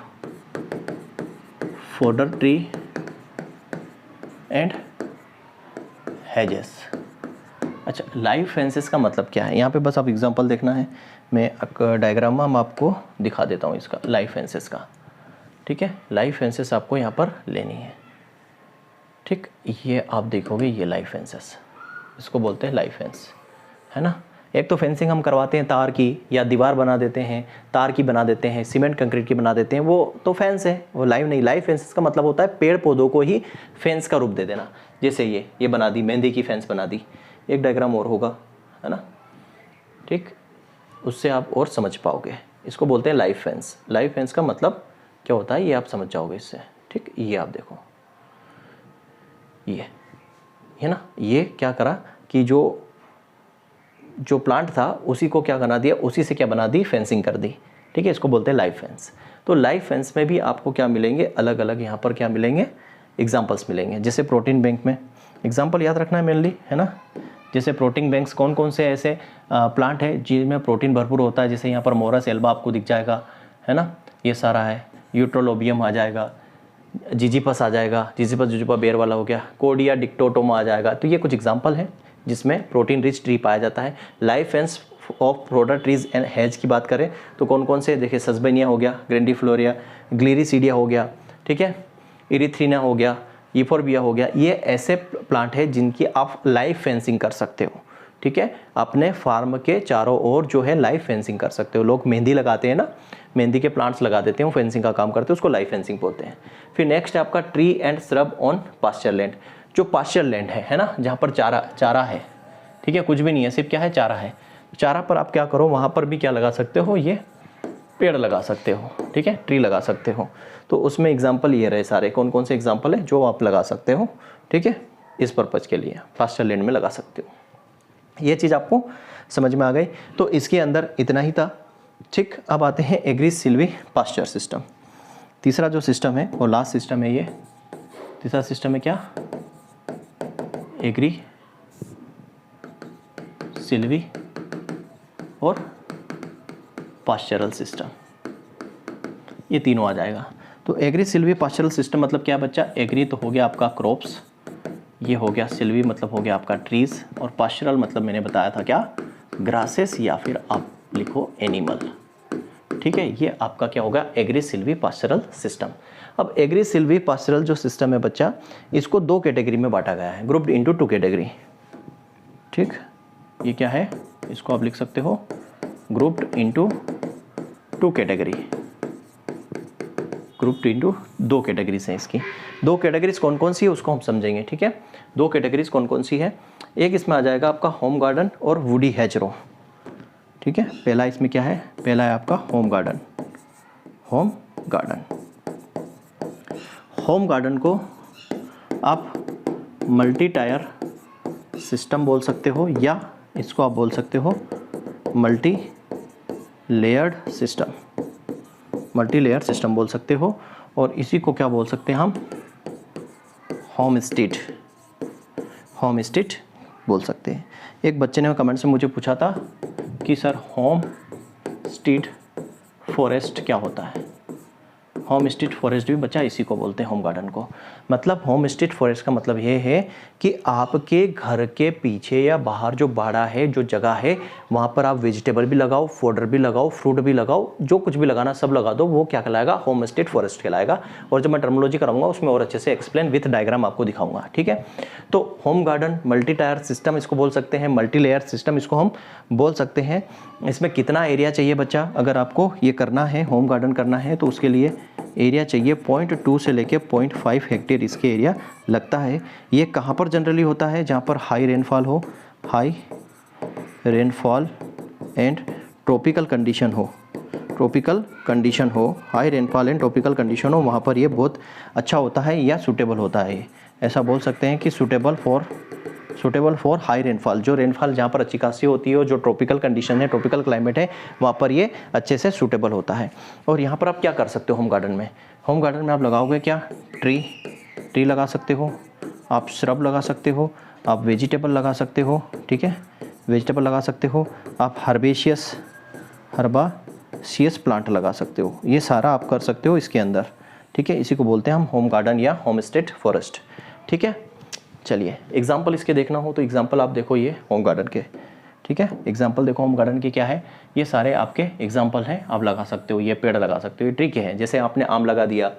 fodder tree and hedges. अच्छा, लाइव फेंसेस का मतलब क्या है? यहाँ पे बस आप एग्जांपल देखना है, मैं डायग्राम में आपको दिखा देता हूँ इसका लाइव फेंसेस का। ठीक है, लाइव फेंसेस आपको यहाँ पर लेनी है। ठीक, ये आप देखोगे, ये लाइव फेंसेस, इसको बोलते हैं लाइव फेंस, है ना। एक तो फेंसिंग हम करवाते हैं तार की, या दीवार बना देते हैं, तार की बना देते हैं, सीमेंट कंक्रीट की बना देते हैं, वो तो फेंस है, वो लाइव नहीं। लाइव फेंसेस का मतलब होता है पेड़ पौधों को ही फेंस का रूप दे देना। जैसे ये बना दी, मेहंदी की फेंस बना दी, एक डायग्राम और होगा, है ना। ठीक, उससे आप और समझ पाओगे। इसको बोलते हैं लाइव फेंस। लाइव फेंस का मतलब क्या होता है ये आप समझ जाओगे इससे। ठीक, ये आप देखो, ये है ना, ये क्या करा कि जो प्लांट था उसी को क्या बना दिया, उसी से क्या बना दी, फेंसिंग कर दी। ठीक है, इसको बोलते हैं लाइव फेंस। तो लाइव फेंस में भी आपको क्या मिलेंगे, अलग अलग यहाँ पर क्या मिलेंगे, एग्जाम्पल्स मिलेंगे। जैसे प्रोटीन बैंक में एग्जाम्पल याद रखना है मेनली, है ना। जैसे प्रोटीन बैंक्स कौन कौन से ऐसे प्लांट है जिनमें प्रोटीन भरपूर होता है। जैसे यहाँ पर मोरस एल्बा आपको दिख जाएगा, है ना, ये सारा है। यूट्रोलोबियम आ जाएगा, जिजीपस आ जाएगा, जिजीपस जुजुपा बेर वाला हो गया, कोडिया डिक्टोटोमा आ जाएगा। तो ये कुछ एग्जाम्पल है जिसमें प्रोटीन रिच ट्री पाया जाता है। Live fence of fodder trees and hedge की बात करें तो कौन कौन से, देखिए सस्बेनिया हो गया, ग्रेंडिफ्लोरिया, ग्लिरिसीडिया हो गया, ठीक है, इरिथ्रीना हो गया, यूफोर्बिया हो गया। ये ऐसे प्लांट है जिनकी आप लाइव फेंसिंग कर सकते हो। ठीक है, अपने फार्म के चारों ओर जो है लाइव फेंसिंग कर सकते हो। लोग मेहंदी लगाते हैं ना, मेहंदी के प्लांट्स लगा देते हैं, वो फेंसिंग का काम करते हैं, उसको लाइव फेंसिंग बोलते हैं। फिर नेक्स्ट है आपका tree and shrub on pasture land. जो पास्चर लैंड है ना, जहाँ पर चारा है, ठीक है, कुछ भी नहीं है, सिर्फ क्या है, चारा है। चारा पर आप क्या करो, वहाँ पर भी क्या लगा सकते हो, ये पेड़ लगा सकते हो। ठीक है, ट्री लगा सकते हो। तो उसमें एग्जाम्पल ये रहे सारे, कौन कौन से एग्जाम्पल है जो आप लगा सकते हो। ठीक है, इस पर्पज़ के लिए पास्चर लैंड में लगा सकते हो। ये चीज़ आपको समझ में आ गई। तो इसके अंदर इतना ही था। ठीक, अब आते हैं एग्री सिल्वी पास्चर सिस्टम। तीसरा जो सिस्टम है वो लास्ट सिस्टम है। ये तीसरा सिस्टम है क्या, एग्री सिल्वी और पास्चरल सिस्टम, ये तीनों आ जाएगा। तो एग्री सिल्वी पास्चरल सिस्टम मतलब क्या बच्चा, एग्री तो हो गया आपका क्रॉप्स, ये हो गया, सिल्वी मतलब हो गया आपका ट्रीज, और पास्चरल मतलब मैंने बताया था क्या, ग्रासेस या फिर आप लिखो एनिमल। ठीक है, ये आपका क्या होगा, एग्री सिल्वी पास्चरल सिस्टम। अब एग्री सिल्वी पास्चरल जो सिस्टम है बच्चा, इसको दो कैटेगरी में बांटा गया है, ग्रुप्ड इनटू टू कैटेगरी। ठीक, ये क्या है, इसको आप लिख सकते हो grouped into two category. Grouped into दो कैटेगरीज हैं इसकी। दो कैटेगरीज कौन कौन सी है उसको हम समझेंगे। ठीक है, दो कैटेगरीज कौन कौन सी है, एक इसमें आ जाएगा आपका होम गार्डन और वुडी हैचरो। ठीक है, पहला इसमें क्या है, पहला है आपका home garden. Home garden, home garden को आप मल्टी टायर सिस्टम बोल सकते हो, या इसको आप बोल सकते हो multi layered system. Multi layer system बोल सकते हो, और इसी को क्या बोल सकते हैं हम, होम स्टेट, होम स्टेट बोल सकते हैं। एक बच्चे ने कमेंट से मुझे पूछा था कि सर होम स्टेट फॉरेस्ट क्या होता है। होम स्टेट फॉरेस्ट भी बच्चा इसी को बोलते हैं, होम गार्डन को। मतलब होम स्टेट फॉरेस्ट का मतलब ये है कि आपके घर के पीछे या बाहर जो बाड़ा है, जो जगह है, वहाँ पर आप वेजिटेबल भी लगाओ, फोडर भी लगाओ, फ्रूट भी लगाओ, जो कुछ भी लगाना सब लगा दो, वो क्या कहलाएगा, होम स्टेट फॉरेस्ट कहलाएगा। और जब मैं टर्मिनोलॉजी कराऊंगा उसमें और अच्छे से एक्सप्लेन विथ डायग्राम आपको दिखाऊंगा। ठीक है, तो home garden, multi tier system इसको बोल सकते हैं, मल्टी लेयर सिस्टम इसको हम बोल सकते हैं। इसमें कितना एरिया चाहिए बच्चा, अगर आपको ये करना है, होम गार्डन करना है, तो उसके लिए एरिया चाहिए 0.2 से लेके 0.5 हेक्टेयर इसके एरिया लगता है। ये कहाँ पर जनरली होता है, जहाँ पर हाई रेनफॉल हो, high rainfall and tropical condition हो, ट्रॉपिकल कंडीशन हो, high rainfall and tropical condition हो, वहाँ पर ये बहुत अच्छा होता है या सूटेबल होता है। ऐसा बोल सकते हैं कि सूटेबल फॉर हाई रेनफॉल, जो रेनफॉल जहाँ पर अच्छी खासी होती है, जो ट्रॉपिकल कंडीशन है, ट्रॉपिकल क्लाइमेट है, वहाँ पर ये अच्छे से सूटेबल होता है। और यहाँ पर आप क्या कर सकते हो होम गार्डन में, होम गार्डन में आप लगाओगे क्या, ट्री लगा सकते हो, आप श्रब लगा सकते हो, आप वेजिटेबल लगा सकते हो। ठीक है, वेजिटेबल लगा सकते हो, आप हर्बेशियस हर्बासियस प्लांट लगा सकते हो। ये सारा आप कर सकते हो इसके अंदर, ठीक है। इसी को बोलते हैं हम होम गार्डन या होम स्टेड फॉरेस्ट, ठीक है। चलिए एग्जाम्पल इसके देखना हो तो एग्जाम्पल आप देखो ये होम गार्डन के, ठीक है। एग्जाम्पल देखो होम गार्डन के क्या है, ये सारे आपके एग्जाम्पल हैं, आप लगा सकते हो। ये पेड़ लगा सकते हो, ये ट्री के हैं। जैसे आपने आम लगा दिया,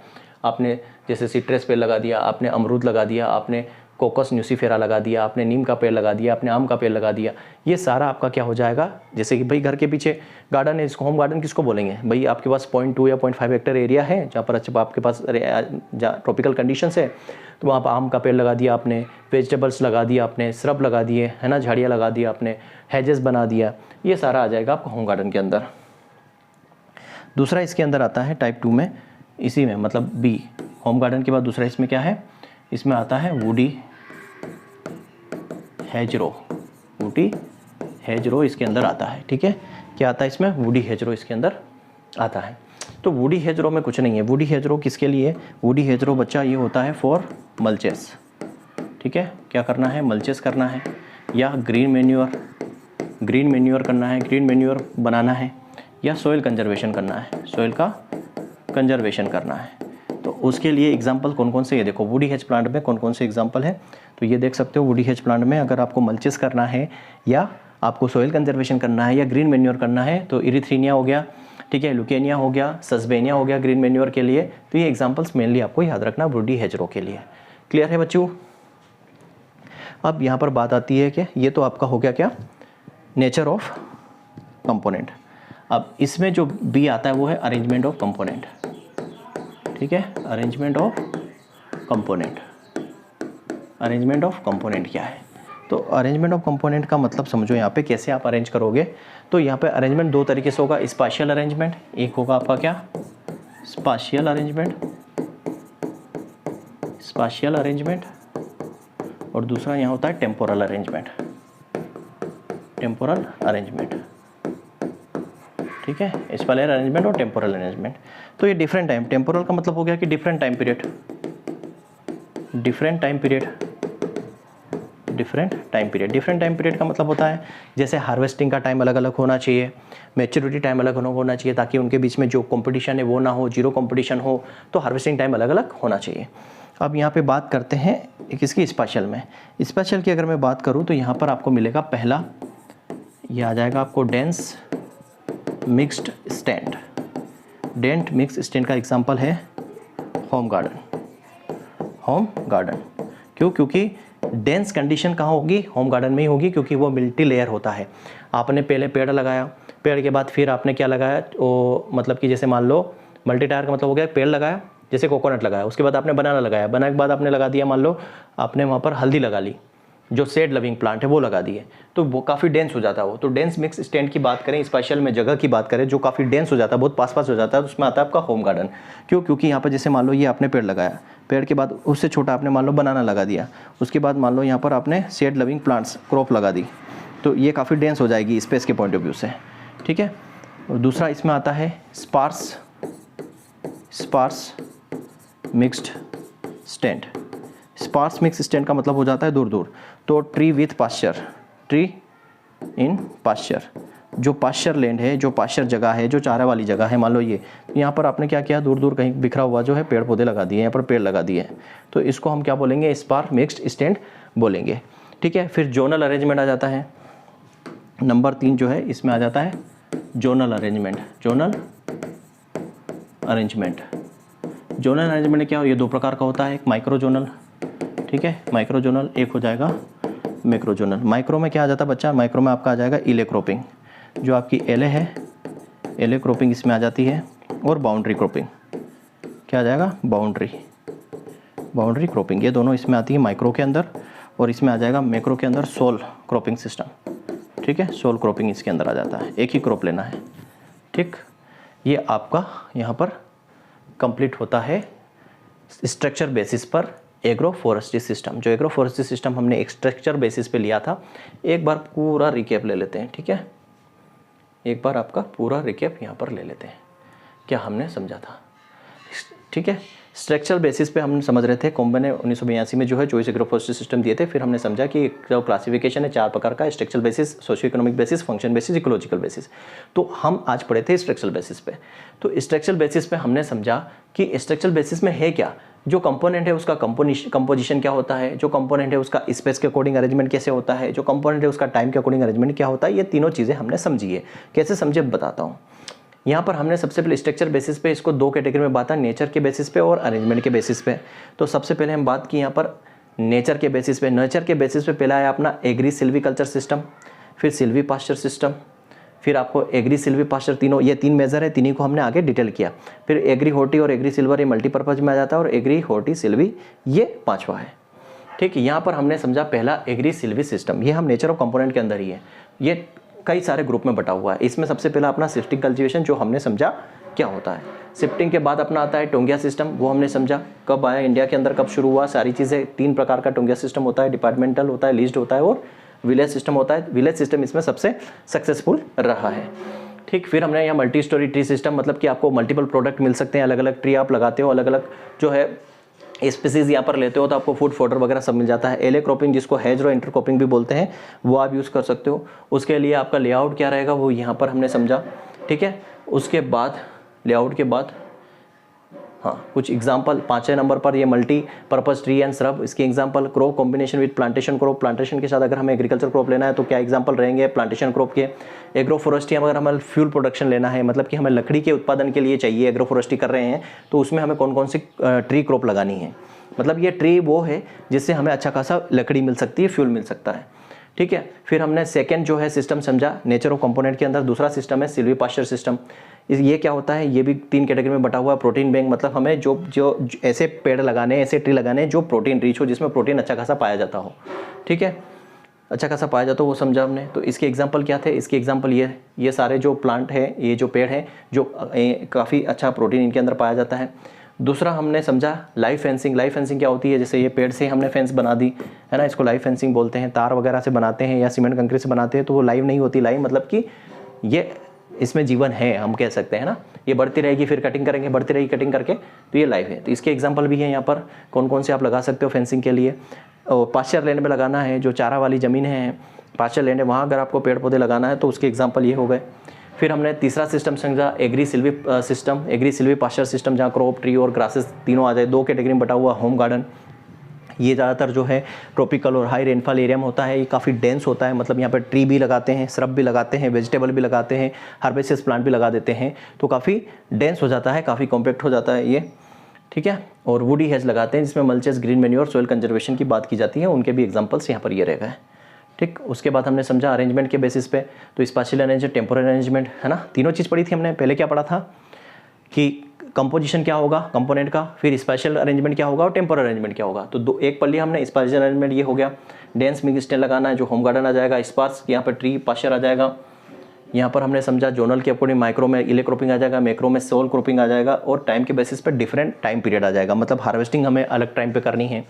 आपने जैसे सिट्रस पेड़ लगा दिया, आपने अमरूद लगा दिया, आपने कोकस न्यूसीफेरा लगा दिया, आपने नीम का पेड़ लगा दिया, आपने आम का पेड़ लगा दिया। ये सारा आपका क्या हो जाएगा, जैसे कि भाई घर के पीछे गार्डन है, इसको होम गार्डन किसको बोलेंगे भाई। आपके पास 0.2 या 0.5 हेक्टेयर एरिया है जहाँ पर अच्छा आपके पास ट्रॉपिकल कंडीशंस है, तो वहाँ पर आम का पेड़ लगा दिया आपने, वेजिटेबल्स लगा दिया आपने, श्रब लगा दिए है ना, झाड़ियाँ लगा दिया आपने, हेजेस बना दिया, ये सारा आ जाएगा आपका होम गार्डन के अंदर। दूसरा इसके अंदर आता है टाइप 2 में, इसी में मतलब बी, होम गार्डन के बाद दूसरा इसमें क्या है, इसमें आता है वुडी हेजरो। वुडी हेजरो इसके अंदर आता है, ठीक है। क्या आता है इसमें, वुडी हेजरो इसके अंदर आता है। तो वुडी हेजरो में कुछ नहीं है। वुडी हेजरो किसके लिए, वुडी हेजरो बच्चा ये होता है फॉर मल्चेस, ठीक है। क्या करना है, मल्चेस करना है, या ग्रीन मैन्योर करना है, ग्रीन मैन्योर बनाना है, या सॉइल कंजर्वेशन करना है, सॉइल का कंजर्वेशन करना है। तो उसके लिए एग्जाम्पल कौन कौन से, ये देखो वुडी हेज प्लांट में कौन कौन से एग्जाम्पल है। तो ये देख सकते हो वुडी हेज प्लांट में अगर आपको मल्चेस करना है, या आपको सॉइल कंजर्वेशन करना है, या ग्रीन मैन्योर करना है, तो इरिथ्रीनिया हो गया, ठीक है, लुकेनिया हो गया, सस्बेनिया हो गया ग्रीन मैन्योर के लिए। तो ये एग्जाम्पल्स मेनली आपको याद रखना वुडी हेजरो के लिए। क्लियर है बच्चों। अब यहाँ पर बात आती है कि ये तो आपका हो गया क्या, नेचर ऑफ कंपोनेंट। अब इसमें जो बी आता है वो है अरेंजमेंट ऑफ कंपोनेंट, ठीक है। Arrangement of component, arrangement of component क्या है, तो अरेंजमेंट ऑफ कंपोनेंट का मतलब समझो यहाँ पे कैसे आप अरेंज करोगे। तो यहाँ पे अरेंजमेंट दो तरीके से होगा, स्पाशियल अरेंजमेंट, एक होगा आपका क्या, स्पाशियल अरेंजमेंट, स्पाशियल अरेंजमेंट, और दूसरा यहाँ होता है टेम्पोरल अरेंजमेंट, टेम्पोरल अरेंजमेंट, ठीक है। स्पाशियल अरेंजमेंट और टेम्पोरल अरेंजमेंट। तो ये डिफरेंट टाइम, टेम्पोरल का मतलब हो गया कि different time period, different time period, different time period. Different time period का मतलब होता है जैसे हार्वेस्टिंग का टाइम अलग अलग होना चाहिए, मैच्योरिटी टाइम अलग अलग होना चाहिए, ताकि उनके बीच में जो कंपटीशन है वो ना हो, जीरो कंपटीशन हो, तो हार्वेस्टिंग टाइम अलग अलग होना चाहिए। अब यहाँ पे बात करते हैं किसकी, स्पेशल में। स्पेशल की अगर मैं बात करूँ तो यहाँ पर आपको मिलेगा पहला, ये आ जाएगा आपको dense mixed stand. Dent mix stand का एग्जांपल है होम गार्डन, होम गार्डन। क्यों, क्योंकि डेंस कंडीशन कहाँ होगी, होम गार्डन में ही होगी, क्योंकि वो मल्टी लेयर होता है। आपने पहले पेड़ लगाया, पेड़ के बाद फिर आपने क्या लगाया, वो मतलब कि जैसे मान लो मल्टी टायर का मतलब हो गया पेड़ लगाया, जैसे कोकोनट लगाया, उसके बाद आपने बनाना लगाया, बनाने के बाद आपने लगा दिया, मान लो आपने वहाँ पर हल्दी लगा ली, जो सेड लविंग प्लांट है वो लगा दिए, तो वो काफ़ी डेंस हो जाता है वो। तो डेंस मिक्स स्टैंड की बात करें, स्पेशल में जगह की बात करें जो काफ़ी डेंस हो जाता है, बहुत पास हो जाता है, तो उसमें आता है आपका होम गार्डन। क्यों, क्योंकि यहाँ पर जैसे मान लो ये आपने पेड़ लगाया, पेड़ के बाद उससे छोटा आपने मान लो बनाना लगा दिया, उसके बाद मान लो यहाँ पर आपने सेड लविंग प्लांट्स क्रॉप लगा दी, तो ये काफ़ी डेंस हो जाएगी स्पेस के पॉइंट ऑफ व्यू से, ठीक है। और दूसरा इसमें आता है sparse mixed stand. Sparse mix stand का मतलब हो जाता है दूर दूर। तो tree with pasture, tree in pasture, जो पास्चर लैंड है, जो पास्चर जगह है, जो चारा वाली जगह है, मान लो ये, तो यहाँ पर आपने क्या किया, दूर दूर कहीं बिखरा हुआ जो है पेड़ पौधे लगा दिए, यहाँ पर पेड़ लगा दिए, तो इसको हम क्या बोलेंगे, स्पार्स मिक्स्ड स्टैंड बोलेंगे, ठीक है। फिर जोनल अरेंजमेंट आ जाता है, नंबर 3 जो है इसमें आ जाता है zonal arrangement. Zonal arrangement, zonal arrangement क्या हो, ये दो प्रकार का होता है, एक माइक्रो जोनल, ठीक है, माइक्रो जोनल, एक हो जाएगा मैक्रो जोनल। माइक्रो में क्या आ जाता है बच्चा, माइक्रो में आपका आ जाएगा इले क्रॉपिंग, जो आपकी एले है, एले क्रॉपिंग इसमें आ जाती है, और बाउंड्री क्रॉपिंग, क्या आ जाएगा, बाउंड्री क्रॉपिंग, ये दोनों इसमें आती है माइक्रो के अंदर, और इसमें आ जाएगा मैक्रो के अंदर सोल क्रॉपिंग सिस्टम, ठीक है, सोल क्रॉपिंग इसके अंदर आ जाता है, एक ही क्रॉप लेना है, ठीक। ये आपका यहाँ पर कंप्लीट होता है स्ट्रक्चर बेसिस पर एग्रो फॉरेस्ट्री सिस्टम। जो एग्रो फॉरेस्ट्री सिस्टम हमने एक स्ट्रक्चर बेसिस पे लिया था, एक बार पूरा रिकेप ले लेते हैं, ठीक है, एक बार आपका पूरा रिकेप यहाँ पर ले लेते हैं, क्या हमने समझा था, ठीक है। स्ट्रक्चरल बेसिस पे हम समझ रहे थे कोम्बे ने 1982 में जो है 24 एग्रो फॉरेस्ट्री सिस्टम दिए थे। फिर हमने समझा कि जो क्लासिफिकेशन है 4 प्रकार का, structural basis, socio economic basis, function basis, ecological basis. तो हम आज पढ़े थे स्ट्रक्चरल बेसिस पे। तो स्ट्रक्चरल बेसिस पे हमने समझा कि स्ट्रक्चरल बेसिस में है क्या, जो कंपोनेंट है उसका कंपोजिशन क्या होता है, जो कंपोनेंट है उसका स्पेस के अकॉर्डिंग अरेंजमेंट कैसे होता है, जो कंपोनेंट है उसका टाइम के अकॉर्डिंग अरेंजमेंट क्या होता है। ये तीनों चीज़ें हमने समझी है। कैसे समझे बताता हूँ। यहाँ पर हमने सबसे पहले स्ट्रक्चर बेसिस पे इसको 2 कैटेगरी में बांटा, नेचर के बेसिस पे और अरेंजमेंट के बेसिस पे। तो सबसे पहले हम बात की यहाँ पर नेचर के बेसिस पे। नेचर के बेसिस पे पहला है अपना एग्री सिल्वीकल्चर सिस्टम, फिर सिल्वी पास्चर सिस्टम, फिर आपको एग्री सिल्वी पास्चर, तीनों ये 3 मेजर है, तीनों को हमने आगे डिटेल किया। फिर एग्री हॉर्टी और एग्री सिल्वर ये मल्टीपर्पज में आ जाता है, और एग्री हॉर्टी सिल्वी ये 5वां है। ठीक है, यहाँ पर हमने समझा पहला एग्री सिल्वी सिस्टम, ये हम नेचर ऑफ कंपोनेंट के अंदर ही है, ये कई सारे ग्रुप में बटा हुआ है। इसमें सबसे पहला अपना शिफ्टिंग कल्टीवेशन जो हमने समझा क्या होता है। शिफ्टिंग के बाद अपना आता है टोंगिया सिस्टम, वो हमने समझा कब आया, इंडिया के अंदर कब शुरू हुआ, सारी चीज़ें। 3 प्रकार का टोंगिया सिस्टम होता है, डिपार्टमेंटल होता है, लीज्ड होता है और विलेज सिस्टम होता है। विलेज सिस्टम इसमें सबसे सक्सेसफुल रहा है। ठीक, फिर हमने यहाँ मल्टी स्टोरी ट्री सिस्टम, मतलब कि आपको मल्टीपल प्रोडक्ट मिल सकते हैं, अलग अलग ट्री आप लगाते हो, अलग अलग जो है स्पीसीज यहाँ पर लेते हो तो आपको फूड फोडर वगैरह सब मिल जाता है। एले क्रॉपिंग जिसको हेज और इंटरक्रॉपिंग भी बोलते हैं, वो आप यूज़ कर सकते हो। उसके लिए आपका लेआउट क्या रहेगा वो यहाँ पर हमने समझा। ठीक है, उसके बाद लेआउट के बाद हाँ कुछ एग्जांपल 5वें नंबर पर ये multi purpose tree and shrub, इसके example crop combination with plantation crop, plantation के साथ अगर हमें एग्रीकल्चर क्रॉप लेना है तो क्या एग्जांपल रहेंगे प्लांटेशन क्रॉप के। एग्रो फॉरेस्ट्री अगर हमें फ्यूल प्रोडक्शन लेना है, मतलब कि हमें लकड़ी के उत्पादन के लिए चाहिए, एग्रो फॉरेस्ट्री कर रहे हैं तो उसमें हमें कौन कौन सी ट्री क्रॉप लगानी है, मतलब ये ट्री वो है जिससे हमें अच्छा खासा लकड़ी मिल सकती है, फ्यूल मिल सकता है। ठीक है, फिर हमने सेकंड जो है सिस्टम समझा नेचर ऑफ कंपोनेंट के अंदर। दूसरा सिस्टम है सिल्वी पास्चर सिस्टम। ये क्या होता है, ये भी 3 कैटेगरी में बटा हुआ है। प्रोटीन बैंक, मतलब हमें जो ऐसे पेड़ लगाने, ऐसे ट्री लगाने जो प्रोटीन रिच हो, जिसमें प्रोटीन अच्छा खासा पाया जाता हो। ठीक है, अच्छा खासा पाया जाता हो वो समझा हमने। तो इसके एग्जाम्पल क्या थे, इसके एग्जाम्पल ये सारे जो प्लांट है, ये जो पेड़ है जो काफ़ी अच्छा प्रोटीन इनके अंदर पाया जाता है। दूसरा हमने समझा लाइव फेंसिंग। लाइव फेंसिंग क्या होती है, जैसे ये पेड़ से हमने फेंस बना दी है ना, इसको लाइव फेंसिंग बोलते हैं। तार वगैरह से बनाते हैं या सीमेंट कंक्रीट से बनाते हैं तो वो लाइव नहीं होती। लाइव मतलब कि ये इसमें जीवन है, हम कह सकते हैं ना, ये बढ़ती रहेगी, फिर कटिंग करेंगे, बढ़ती रहेगी कटिंग करके, तो ये लाइव है। तो इसके एग्जाम्पल भी है यहाँ पर कौन कौन से आप लगा सकते हो फेंसिंग के लिए। और पास्चर लैंड में लगाना है, जो चारा वाली ज़मीन है, पास्चर लैंड है, वहाँ अगर आपको पेड़ पौधे लगाना है तो उसके एग्जाम्पल ये हो गए। फिर हमने तीसरा सिस्टम समझा agri silvi system, agri silvi pasture system, जहाँ क्रॉप ट्री और ग्रासेस तीनों आ जाए। 2 कैटेगरी में बटा हुआ होम गार्डन, ये ज़्यादातर जो है ट्रॉपिकल और हाई रेनफॉल एरिया में होता है। ये काफ़ी डेंस होता है, मतलब यहाँ पर ट्री भी लगाते हैं, श्रब भी लगाते हैं, वेजिटेबल भी लगाते हैं, हर्बेसियस प्लांट भी लगा देते हैं, तो काफ़ी डेंस हो जाता है, काफ़ी कॉम्पैक्ट हो जाता है ये। ठीक है, और वुडी हेज लगाते हैं जिसमें मल्चेस, ग्रीन मैन्योर, सॉइल कंजर्वेशन की बात की जाती है, उनके भी एग्जाम्पल्स यहाँ पर ये रह गए। ठीक, उसके बाद हमने समझा अरेंजमेंट के बेसिस पे, तो स्पेशल अरेंजमेंट, टेम्पोररी अरेंजमेंट, है ना, तीनों चीज़ पढ़ी थी हमने। पहले क्या पढ़ा था कि कंपोजिशन क्या होगा कंपोनेंट का, फिर स्पेशल अरेंजमेंट क्या होगा और टेम्पोररी अरेंजमेंट क्या होगा। तो एक पढ़ लिया हमने स्पेशल अरेंजमेंट, ये हो गया। डेंस मिक्स स्टैंड लगाना है, जो होम गार्डन आ जाएगा, स्पार्स यहाँ पर ट्री पास्चर आ जाएगा। यहाँ पर हमने समझा जोनल के अकॉर्डिंग माइक्रो में इले क्रॉपिंग आ जाएगा, मैक्रो में सोल क्रॉपिंग आ जाएगा, और टाइम के बेसिस पर डिफरेंट टाइम पीरियड आ जाएगा, मतलब हार्वेस्टिंग हमें अलग टाइम पे करनी है,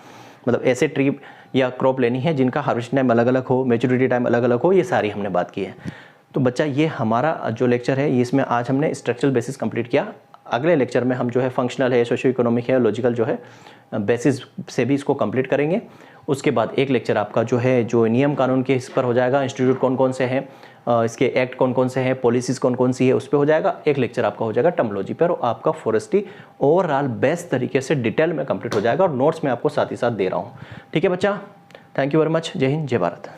मतलब ऐसे ट्री या क्रॉप लेनी है जिनका हार्वेस्टिंग टाइम अलग अलग हो, मैच्योरिटी टाइम अलग अलग हो, ये सारी हमने बात की है। तो बच्चा ये हमारा जो लेक्चर है, इसमें आज हमने स्ट्रक्चरल बेसिस कंप्लीट किया। अगले लेक्चर में हम जो है फंक्शनल है, सोशियो इकोनॉमिक है, लॉजिकल जो है बेसिस से भी इसको कंप्लीट करेंगे। उसके बाद एक लेक्चर आपका जो है जो नियम कानून के इस पर हो जाएगा, इंस्टीट्यूट कौन कौन से हैं, इसके एक्ट कौन कौन से हैं, पॉलिसीज़ कौन कौन सी है, उस पर हो जाएगा। एक लेक्चर आपका हो जाएगा टर्मोलॉजी पर, और आपका फॉरेस्ट्री ओवरऑल बेस्ट तरीके से डिटेल में कंप्लीट हो जाएगा, और नोट्स मैं आपको साथ ही साथ दे रहा हूँ। ठीक है बच्चा, थैंक यू वेरी मच। जय हिंद, जय भारत।